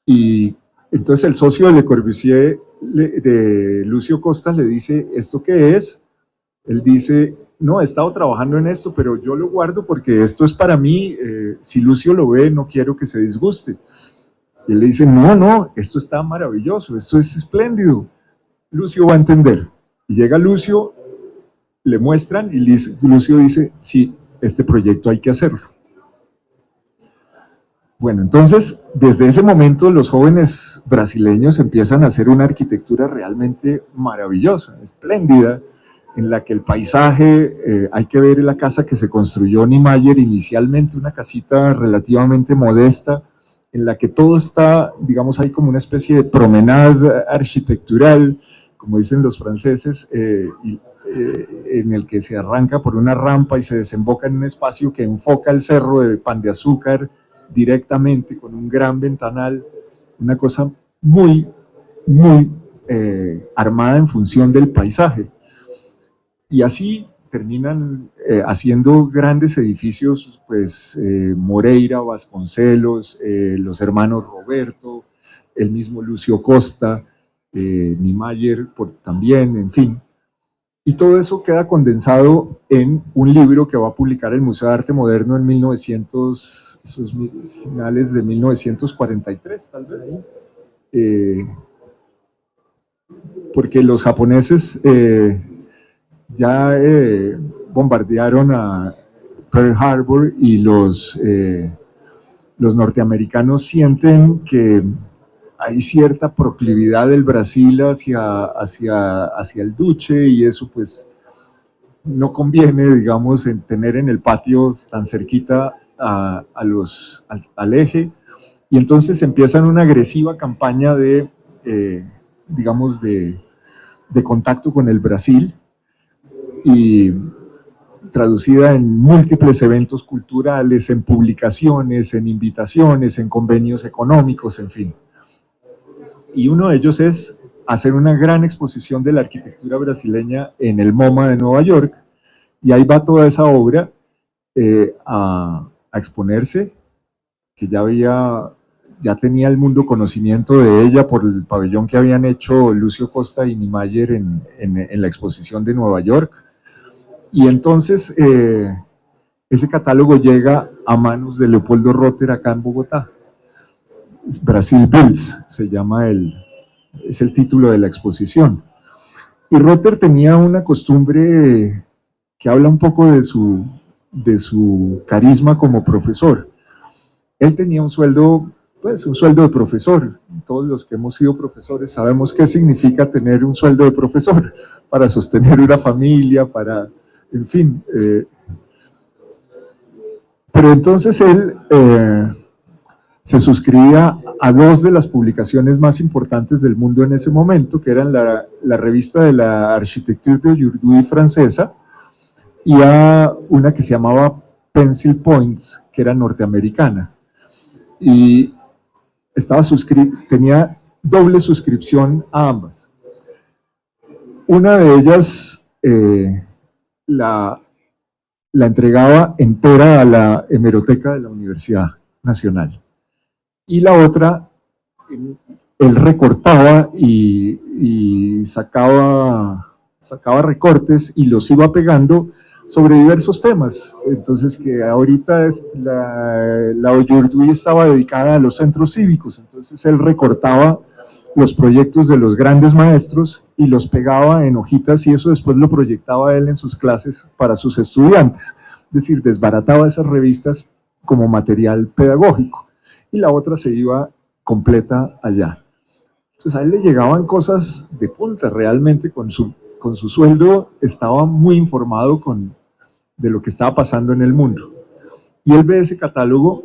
Y entonces el socio de Le Corbusier, de Lúcio Costa, le dice, ¿esto qué es? Él dice, no, he estado trabajando en esto, pero yo lo guardo porque esto es para mí, si Lúcio lo ve, no quiero que se disguste. Y él le dice, no, esto está maravilloso, esto es espléndido, Lúcio va a entender. Y llega Lúcio, le muestran y Lúcio dice, sí, este proyecto hay que hacerlo. Bueno, entonces, desde ese momento los jóvenes brasileños empiezan a hacer una arquitectura realmente maravillosa, espléndida, en la que el paisaje, hay que ver la casa que se construyó Niemeyer inicialmente, una casita relativamente modesta, en la que todo está, digamos, hay como una especie de promenade arquitectural, como dicen los franceses, y en el que se arranca por una rampa y se desemboca en un espacio que enfoca el cerro de Pan de Azúcar directamente con un gran ventanal, una cosa muy, muy armada en función del paisaje. Y así terminan haciendo grandes edificios, pues Moreira, Vasconcelos, los hermanos Roberto, el mismo Lucio Costa, Niemeyer también, en fin. Y todo eso queda condensado en un libro que va a publicar el Museo de Arte Moderno en 1900, esos finales de 1943, tal vez. Porque los japoneses ya bombardearon a Pearl Harbor y los norteamericanos sienten que hay cierta proclividad del Brasil hacia el Duce, y eso pues no conviene, digamos, en tener en el patio tan cerquita al eje, y entonces empiezan una agresiva campaña de, digamos, de contacto con el Brasil, y traducida en múltiples eventos culturales, en publicaciones, en invitaciones, en convenios económicos, en fin. Y uno de ellos es hacer una gran exposición de la arquitectura brasileña en el MoMA de Nueva York, y ahí va toda esa obra a exponerse, que ya tenía el mundo conocimiento de ella por el pabellón que habían hecho Lucio Costa y Niemeyer en la exposición de Nueva York. Y entonces ese catálogo llega a manos de Leopoldo Rotter acá en Bogotá. Brasil Builds se llama es el título de la exposición. Y Rotter tenía una costumbre que habla un poco de su carisma como profesor. Él tenía un sueldo de profesor. Todos los que hemos sido profesores sabemos qué significa tener un sueldo de profesor, para sostener una familia, en fin. Pero entonces él se suscribía a dos de las publicaciones más importantes del mundo en ese momento, que eran la revista de la Architecture d'Aujourd'hui francesa, y a una que se llamaba Pencil Points, que era norteamericana. Y tenía doble suscripción a ambas. Una de ellas la entregaba entera a la hemeroteca de la Universidad Nacional, y la otra él recortaba y sacaba recortes y los iba pegando sobre diversos temas. Entonces, que ahorita la Aujourdui estaba dedicada a los centros cívicos, entonces él recortaba los proyectos de los grandes maestros y los pegaba en hojitas, y eso después lo proyectaba él en sus clases para sus estudiantes. Es decir, desbarataba esas revistas como material pedagógico, y la otra se iba completa allá. Entonces a él le llegaban cosas de punta, realmente con su sueldo estaba muy informado de lo que estaba pasando en el mundo. Y él ve ese catálogo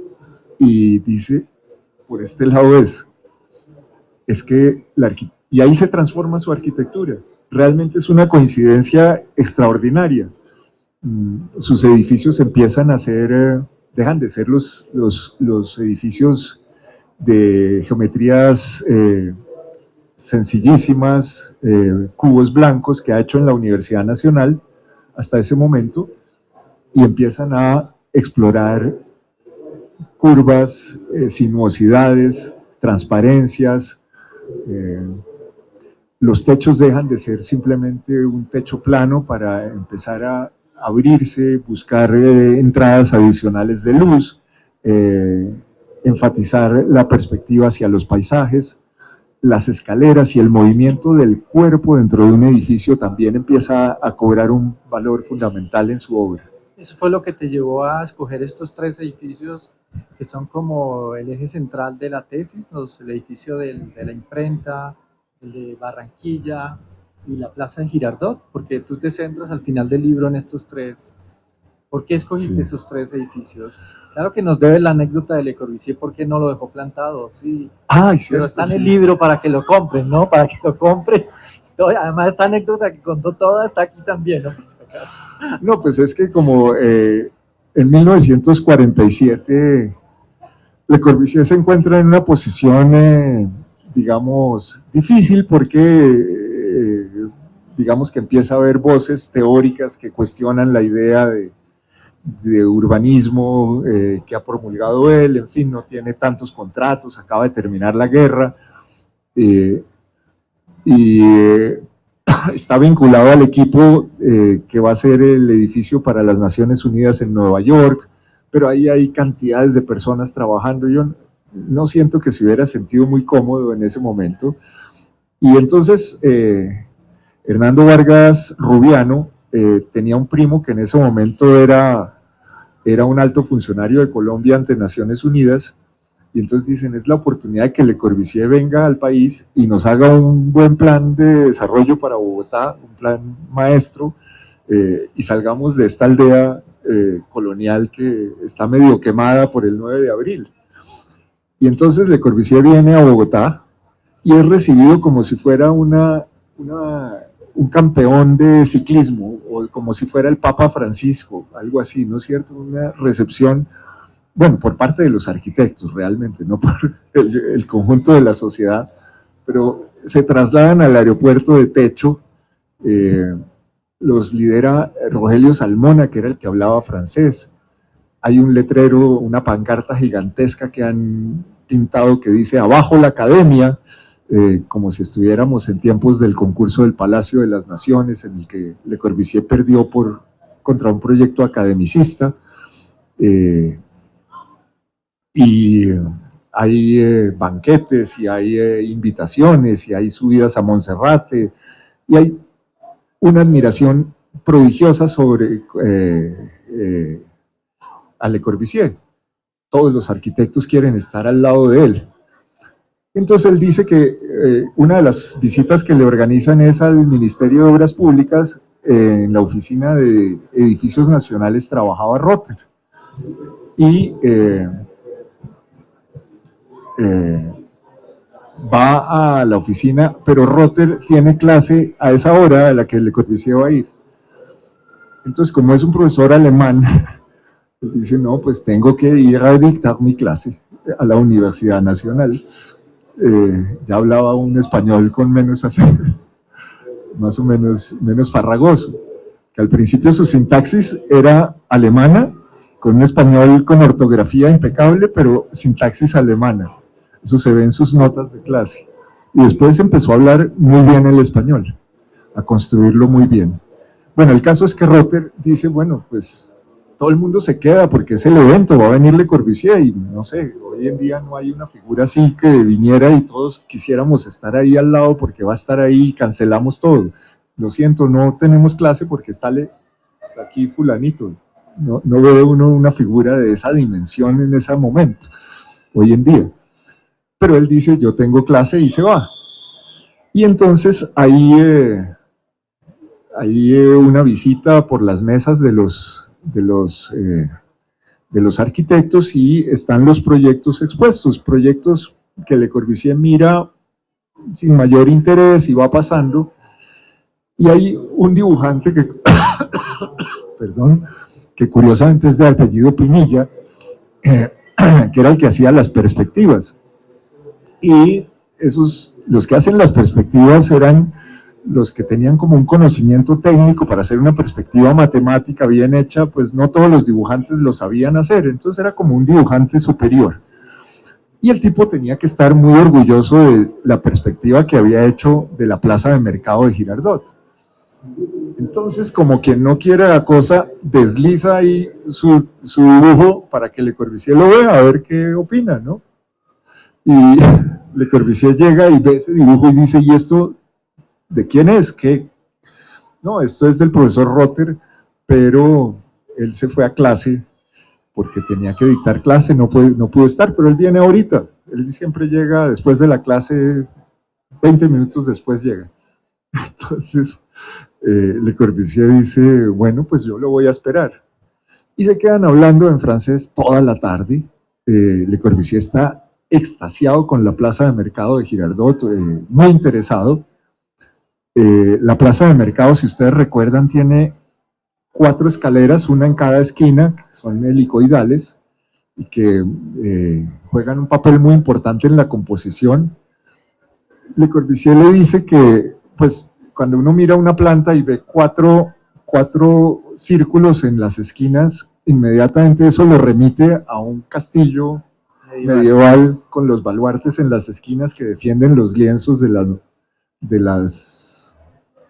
y dice, por este lado es que y ahí se transforma su arquitectura. Realmente es una coincidencia extraordinaria. Sus edificios empiezan a ser, dejan de ser los edificios de geometrías sencillísimas, cubos blancos que ha hecho en la Universidad Nacional hasta ese momento, y empiezan a explorar curvas, sinuosidades, transparencias. Los techos dejan de ser simplemente un techo plano para empezar a abrirse, buscar entradas adicionales de luz, enfatizar la perspectiva hacia los paisajes. Las escaleras y el movimiento del cuerpo dentro de un edificio también empieza a cobrar un valor fundamental en su obra. ¿Eso fue lo que te llevó a escoger estos tres edificios que son como el eje central de la tesis? El edificio de la imprenta, el de Barranquilla y la Plaza de Girardot, porque tú te centras al final del libro en estos tres ¿Por qué escogiste Sí. esos 3 edificios? Claro que nos debe la anécdota de Le Corbusier, ¿por qué no lo dejó plantado? Sí, Ay, pero cierto, está en el sí. libro para que lo compren, ¿no? Para que lo compren. Además, esta anécdota que contó toda está aquí también, ¿no? Por si acaso. No, pues es que como en 1947 Le Corbusier se encuentra en una posición, digamos, difícil porque, digamos que empieza a haber voces teóricas que cuestionan la idea de urbanismo que ha promulgado él, en fin, no tiene tantos contratos, acaba de terminar la guerra y está vinculado al equipo que va a ser el edificio para las Naciones Unidas en Nueva York, pero ahí hay cantidades de personas trabajando. Yo no siento que se hubiera sentido muy cómodo en ese momento. Y entonces Hernando Vargas Rubiano tenía un primo que en ese momento era un alto funcionario de Colombia ante Naciones Unidas, y entonces dicen, es la oportunidad de que Le Corbusier venga al país y nos haga un buen plan de desarrollo para Bogotá, un plan maestro, y salgamos de esta aldea colonial que está medio quemada por el 9 de abril. Y entonces Le Corbusier viene a Bogotá y es recibido como si fuera un campeón de ciclismo, o como si fuera el Papa Francisco, algo así, ¿no es cierto? Una recepción, bueno, por parte de los arquitectos realmente, no por el conjunto de la sociedad, pero se trasladan al aeropuerto de Techo, los lidera Rogelio Salmona, que era el que hablaba francés. Hay un letrero, una pancarta gigantesca que han pintado que dice abajo la academia, como si estuviéramos en tiempos del concurso del Palacio de las Naciones, en el que Le Corbusier perdió contra un proyecto academicista. Y hay banquetes y hay invitaciones y hay subidas a Monserrate y hay una admiración prodigiosa sobre a Le Corbusier. Todos los arquitectos quieren estar al lado de él. Entonces él dice que una de las visitas que le organizan es al Ministerio de Obras Públicas. En la oficina de edificios nacionales trabajaba Rotter. Y va a la oficina, pero Rotter tiene clase a esa hora a la que Le Corbusier va a ir. Entonces, como es un profesor alemán, él dice, no, pues tengo que ir a dictar mi clase a la Universidad Nacional. Ya hablaba un español con menos acento, más o menos farragoso, que al principio su sintaxis era alemana, con un español con ortografía impecable, pero sintaxis alemana. Eso se ve en sus notas de clase. Y después empezó a hablar muy bien el español, a construirlo muy bien. Bueno, el caso es que Rotter dice, bueno, pues todo el mundo se queda porque es el evento, va a venir Le Corbusier y no sé, hoy en día no hay una figura así que viniera y todos quisiéramos estar ahí al lado porque va a estar ahí y cancelamos todo. Lo siento, no tenemos clase porque está aquí fulanito. No ve uno una figura de esa dimensión en ese momento, hoy en día. Pero él dice, yo tengo clase y se va. Y entonces hay una visita por las mesas de los arquitectos y están los proyectos expuestos, proyectos que Le Corbusier mira sin mayor interés y va pasando. Y hay un dibujante que, perdón, que curiosamente es de apellido Pinilla, que era el que hacía las perspectivas. Y los que hacen las perspectivas eran los que tenían como un conocimiento técnico para hacer una perspectiva matemática bien hecha, pues no todos los dibujantes lo sabían hacer, entonces era como un dibujante superior. Y el tipo tenía que estar muy orgulloso de la perspectiva que había hecho de la plaza de mercado de Girardot. Entonces, como quien no quiere la cosa, desliza ahí su dibujo para que Le Corbusier lo vea, a ver qué opina, ¿no? Y Le Corbusier llega y ve ese dibujo y dice, ¿y esto de quién es? ¿Qué? No, esto es del profesor Rotter, pero él se fue a clase porque tenía que dictar clase, no pudo estar, pero él viene ahorita. Él siempre llega después de la clase, 20 minutos después llega. Entonces, Le Corbusier dice, bueno, pues yo lo voy a esperar. y se quedan hablando en francés toda la tarde. Le Corbusier está extasiado con la plaza de mercado de Girardot, muy interesado. La plaza de mercado, si ustedes recuerdan, tiene 4 escaleras, una en cada esquina, que son helicoidales, y que juegan un papel muy importante en la composición. Le Corbusier le dice que, pues, cuando uno mira una planta y ve cuatro círculos en las esquinas, inmediatamente eso lo remite a un castillo medieval con los baluartes en las esquinas que defienden los lienzos de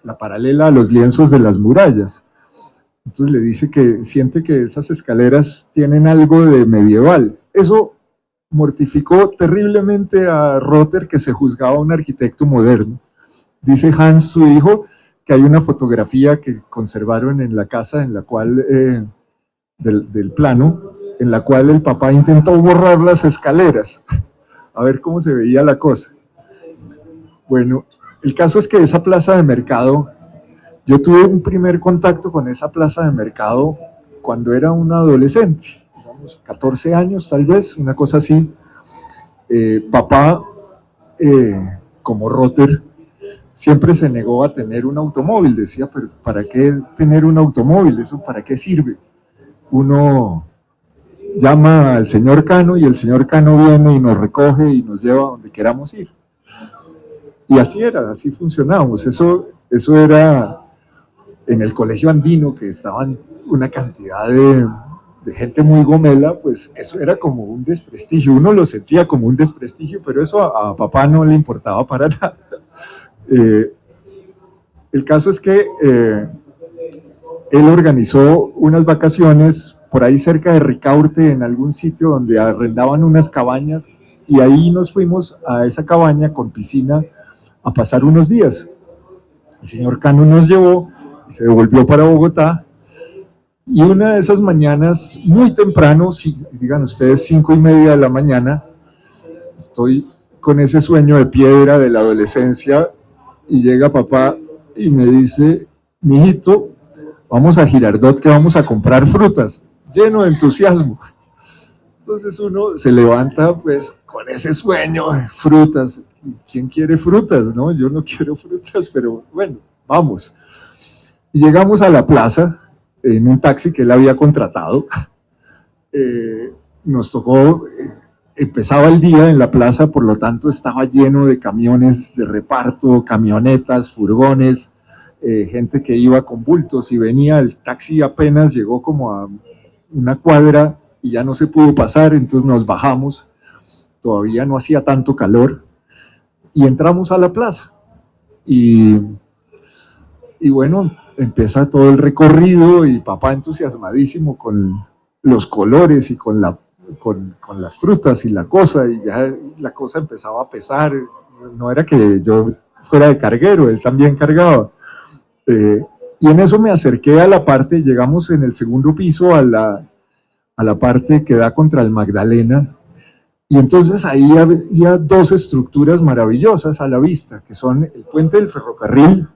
la paralela a los lienzos de las murallas. Entonces le dice que siente que esas escaleras tienen algo de medieval. Eso mortificó terriblemente a Rother, que se juzgaba un arquitecto moderno. Dice Hans, su hijo, que hay una fotografía que conservaron en la casa en la cual, del plano, en la cual el papá intentó borrar las escaleras, a ver cómo se veía la cosa. Bueno, el caso es que esa plaza de mercado, yo tuve un primer contacto con esa plaza de mercado cuando era un adolescente, digamos 14 años tal vez, una cosa así. Papá, como Rother, siempre se negó a tener un automóvil, decía, pero ¿para qué tener un automóvil? ¿Eso para qué sirve? Uno llama al señor Cano y el señor Cano viene y nos recoge y nos lleva a donde queramos ir. Y así era, así funcionábamos. Eso era en el colegio andino, que estaban una cantidad de gente muy gomela, pues eso era como un desprestigio. Uno lo sentía como un desprestigio, pero eso a papá no le importaba para nada. El caso es que él organizó unas vacaciones por ahí cerca de Ricaurte, en algún sitio donde arrendaban unas cabañas, y ahí nos fuimos a esa cabaña con piscina a pasar unos días. El señor Cano nos llevó y se devolvió para Bogotá, y una de esas mañanas, muy temprano, digan ustedes 5:30 de la mañana, estoy con ese sueño de piedra de la adolescencia, y llega papá y me dice, mijito, vamos a Girardot que vamos a comprar frutas, lleno de entusiasmo. Entonces uno se levanta pues con ese sueño, frutas. ¿Quién quiere frutas? No, yo no quiero frutas, pero bueno, vamos. Y llegamos a la plaza en un taxi que él había contratado. Nos tocó, empezaba el día en la plaza, por lo tanto estaba lleno de camiones de reparto, camionetas, furgones, gente que iba con bultos y venía. El taxi apenas llegó como a una cuadra y ya no se pudo pasar, entonces nos bajamos, todavía no hacía tanto calor, y entramos a la plaza. Y bueno, empieza todo el recorrido y papá entusiasmadísimo con los colores y con las frutas y la cosa, y ya la cosa empezaba a pesar. No era que yo fuera de carguero, él también cargaba. Y en eso me acerqué a la parte, llegamos en el segundo piso a la parte que da contra el Magdalena, y entonces ahí había 2 estructuras maravillosas a la vista, que son el puente del ferrocarril,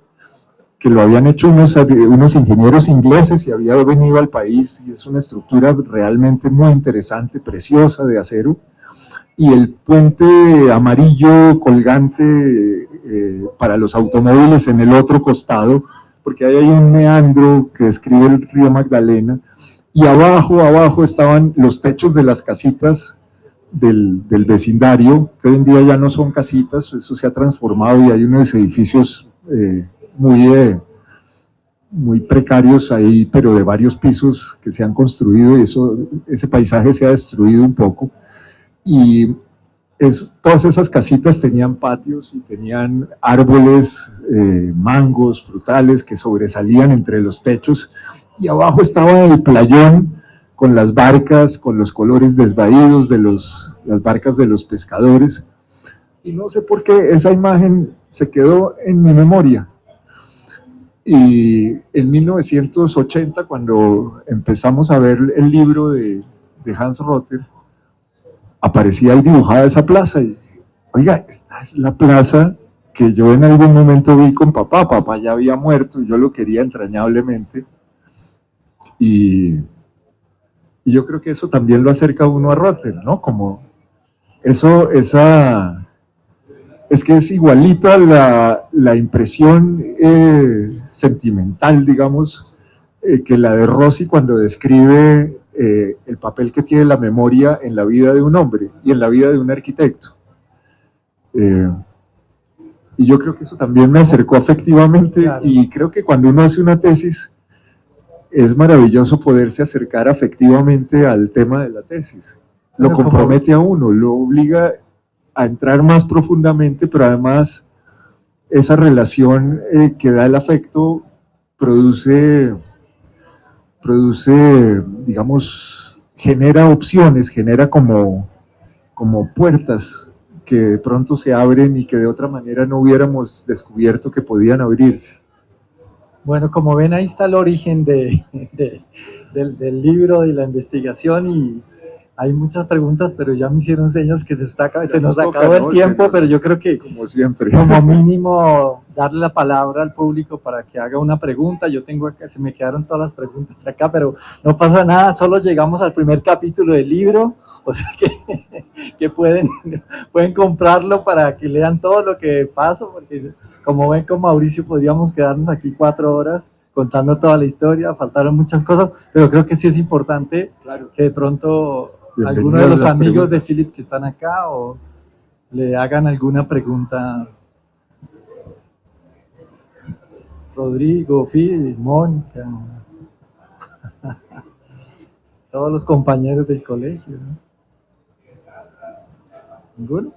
que lo habían hecho unos ingenieros ingleses y había venido al país, y es una estructura realmente muy interesante, preciosa, de acero, y el puente amarillo colgante para los automóviles en el otro costado, porque ahí hay un meandro que describe el río Magdalena, y abajo estaban los techos de las casitas del vecindario, que hoy en día ya no son casitas, eso se ha transformado y hay unos edificios muy precarios ahí, pero de varios pisos que se han construido, y ese paisaje se ha destruido un poco. Y todas esas casitas tenían patios y tenían árboles, mangos, frutales que sobresalían entre los techos, y abajo estaba el playón con las barcas, con los colores desvaídos de las barcas de los pescadores, y no sé por qué esa imagen se quedó en mi memoria. Y en 1980, cuando empezamos a ver el libro de Hans Rother, aparecía ahí dibujada esa plaza, y oiga, esta es la plaza que yo en algún momento vi con papá. Papá ya había muerto y yo lo quería entrañablemente, y Y yo creo que eso también lo acerca a uno a Rotter, ¿no? Como es que es igualita la impresión sentimental, digamos, que la de Rossi cuando describe el papel que tiene la memoria en la vida de un hombre y en la vida de un arquitecto. Y yo creo que eso también me acercó afectivamente, claro. Y creo que cuando uno hace una tesis es maravilloso poderse acercar afectivamente al tema de la tesis. Lo compromete a uno, lo obliga a entrar más profundamente, pero además esa relación que da el afecto produce, digamos, genera opciones, genera como puertas que de pronto se abren y que de otra manera no hubiéramos descubierto que podían abrirse. Bueno, como ven, ahí está el origen del libro, de la investigación, y hay muchas preguntas, pero ya me hicieron señas que se nos acabó el tiempo, pero yo creo que, como siempre, como mínimo, darle la palabra al público para que haga una pregunta. Yo tengo acá, se me quedaron todas las preguntas acá, pero no pasa nada, solo llegamos al primer capítulo del libro, o sea que pueden comprarlo para que lean todo lo que pasa, porque como ven con Mauricio podríamos quedarnos aquí 4 horas contando toda la historia, faltaron muchas cosas, pero creo que sí es importante, claro, que de pronto alguno de los amigos de Philip que están acá o le hagan alguna pregunta. Rodrigo, Philip, Mónica, todos los compañeros del colegio, ¿no? ¿Ninguno?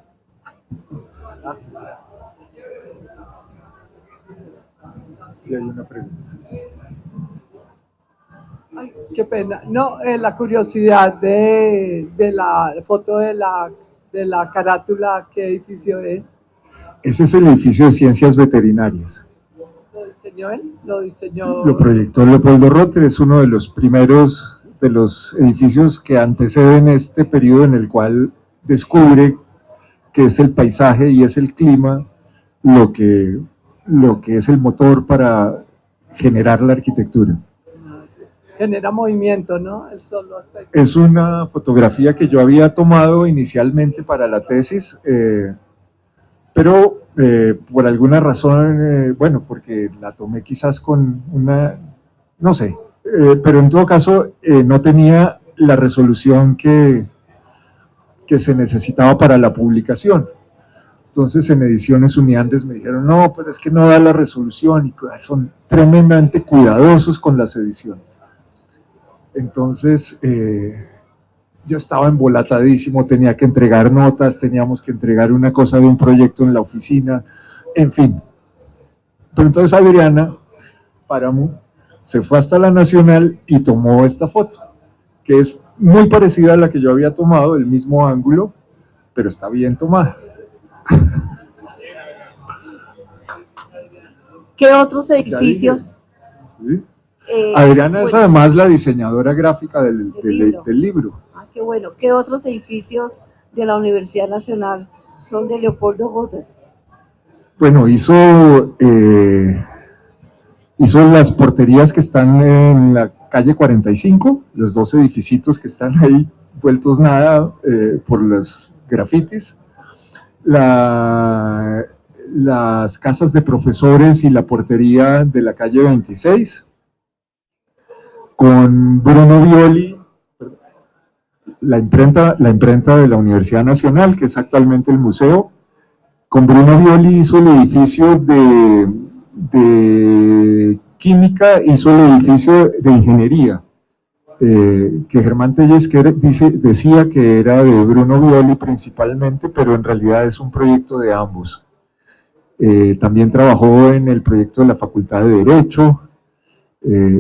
Ah, sí. Sí, hay una pregunta. Ay, qué pena. No, la curiosidad de la foto de la carátula, ¿qué edificio es? Ese es el edificio de Ciencias Veterinarias. ¿Lo diseñó él? ¿Lo diseñó? Lo proyectó Leopoldo Rotter, es uno de los primeros de los edificios que anteceden este periodo en el cual descubre que es el paisaje y es el clima lo que es el motor para generar la arquitectura. Genera movimiento, ¿no? El solo aspecto. Es una fotografía que yo había tomado inicialmente para la tesis, pero por alguna razón, bueno, porque la tomé quizás con una, no sé, pero en todo caso no tenía la resolución que se necesitaba para la publicación. Entonces en Ediciones Uniandes me dijeron, no, pero es que no da la resolución, y son tremendamente cuidadosos con las ediciones. Entonces yo estaba embolatadísimo, tenía que entregar notas, teníamos que entregar una cosa de un proyecto en la oficina, en fin. Pero entonces Adriana Páramo se fue hasta la Nacional y tomó esta foto, que es muy parecida a la que yo había tomado, el mismo ángulo, pero está bien tomada. ¿Qué otros edificios? Sí. Adriana es además la diseñadora gráfica del libro. Ah, qué bueno. ¿Qué otros edificios de la Universidad Nacional son de Leopoldo Rotter? Bueno, hizo las porterías que están en la calle 45, los 2 edificios que están ahí vueltos nada por los grafitis. Las casas de profesores y la portería de la calle 26, con Bruno Violi, la imprenta de la Universidad Nacional, que es actualmente el museo. Con Bruno Violi hizo el edificio de química, hizo el edificio de ingeniería, que Germán Telles decía que era de Bruno Violi principalmente, pero en realidad es un proyecto de ambos. También trabajó en el proyecto de la Facultad de Derecho.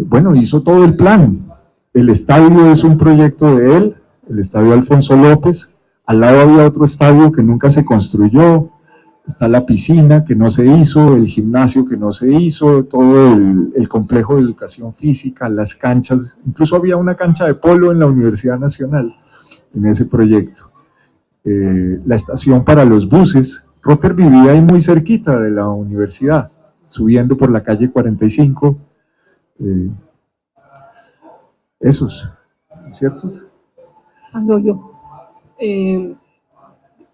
Bueno, hizo todo el plan. El estadio es un proyecto de él, el estadio Alfonso López. Al lado había otro estadio que nunca se construyó. Está la piscina que no se hizo, el gimnasio que no se hizo, todo el complejo de educación física, las canchas. Incluso había una cancha de polo en la Universidad Nacional en ese proyecto. La estación para los buses. Rotter vivía ahí muy cerquita de la universidad, subiendo por la calle 45. Esos. ¿ciertos? No, yo.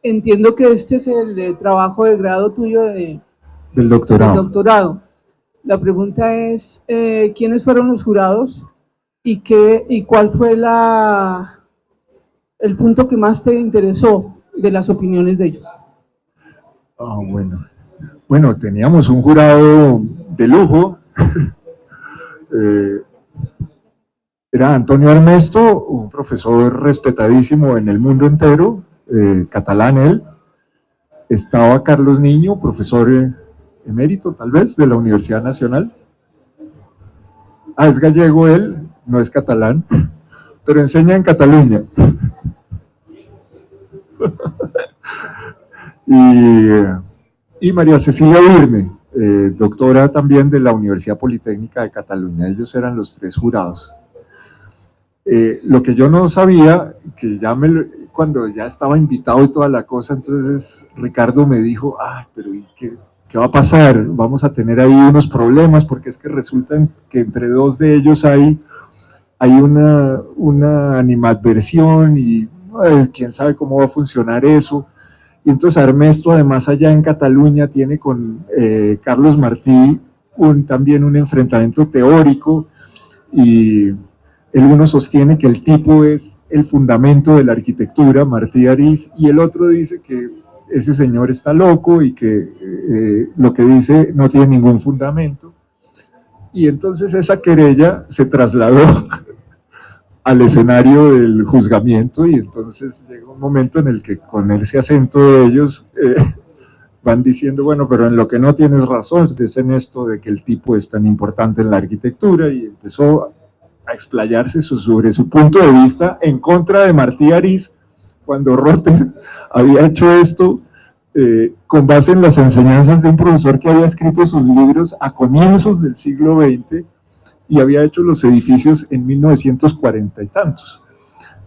Entiendo que este es el trabajo de grado tuyo Del del doctorado. doctorado. La pregunta es, ¿quiénes fueron los jurados y cuál fue el punto que más te interesó de las opiniones de ellos? Ah, bueno. Bueno, teníamos un jurado de lujo. Era Antonio Armesto, un profesor respetadísimo en el mundo entero, catalán él. Estaba Carlos Niño, profesor emérito tal vez de la Universidad Nacional. Ah, es gallego él, no es catalán, pero enseña en Cataluña. Y María Cecilia Birne, doctora también de la Universidad Politécnica de Cataluña. Ellos eran los tres jurados. Lo que yo no sabía, que ya cuando ya estaba invitado y toda la cosa, entonces Ricardo me dijo, pero ¿y qué va a pasar? Vamos a tener ahí unos problemas, porque es que resulta que entre dos de ellos hay una animadversión y quién sabe cómo va a funcionar eso. Y entonces Armesto, además allá en Cataluña, tiene con Carlos Martí también un enfrentamiento teórico, y el uno sostiene que el tipo es el fundamento de la arquitectura, Martí Ariz, y el otro dice que ese señor está loco y que lo que dice no tiene ningún fundamento. Y entonces esa querella se trasladó al escenario del juzgamiento, y entonces llega un momento en el que con ese acento de ellos van diciendo, bueno, pero en lo que no tienes razón es en esto de que el tipo es tan importante en la arquitectura, y empezó a explayarse sobre su punto de vista en contra de Martí Ariz, cuando Rotter había hecho esto con base en las enseñanzas de un profesor que había escrito sus libros a comienzos del siglo XX y había hecho los edificios en 1940 y tantos.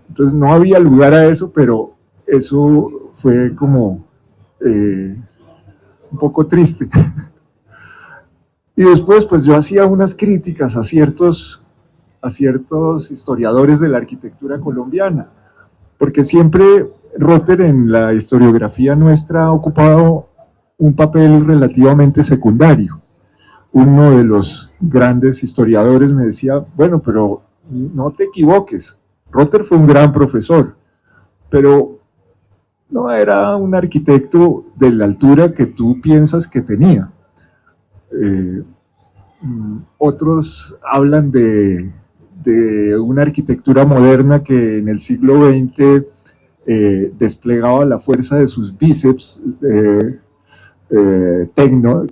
Entonces no había lugar a eso, pero eso fue como un poco triste. Y después pues yo hacía unas críticas a ciertos historiadores de la arquitectura colombiana, porque siempre Rotter en la historiografía nuestra ha ocupado un papel relativamente secundario. Uno de los grandes historiadores me decía, bueno, pero no te equivoques, Rotter fue un gran profesor, pero no era un arquitecto de la altura que tú piensas que tenía. Otros hablan de una arquitectura moderna que en el siglo XX desplegaba la fuerza de sus bíceps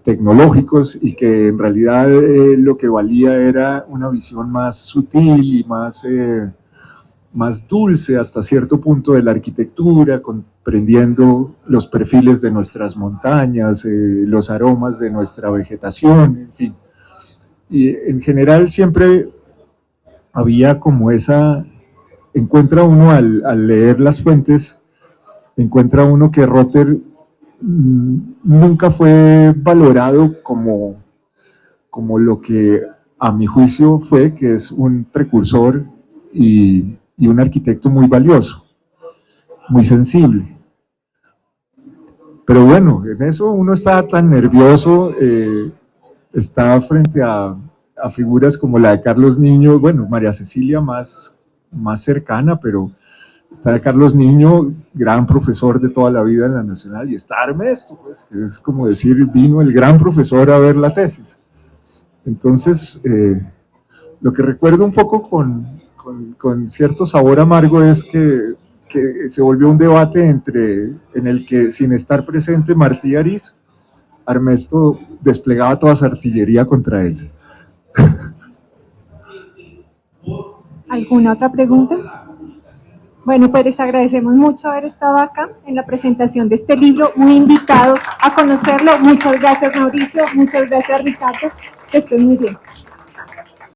tecnológicos, y que en realidad lo que valía era una visión más sutil y más dulce hasta cierto punto de la arquitectura, comprendiendo los perfiles de nuestras montañas, los aromas de nuestra vegetación, en fin. Y en general siempre había como encuentra uno al leer las fuentes, encuentra uno que Rotter nunca fue valorado como lo que a mi juicio fue, que es un precursor y un arquitecto muy valioso, muy sensible. Pero bueno, en eso uno está tan nervioso, está frente a figuras como la de Carlos Niño, bueno, María Cecilia más cercana, pero está Carlos Niño, gran profesor de toda la vida en la Nacional, y está Armesto, pues, que es como decir, vino el gran profesor a ver la tesis. Entonces, lo que recuerdo un poco con cierto sabor amargo es que se volvió un debate en el que, sin estar presente Martí Ariz, Armesto desplegaba toda su artillería contra él. ¿Alguna otra pregunta? Bueno, pues les agradecemos mucho haber estado acá en la presentación de este libro, muy invitados a conocerlo. Muchas gracias, Mauricio, muchas gracias, Ricardo, que estén muy bien.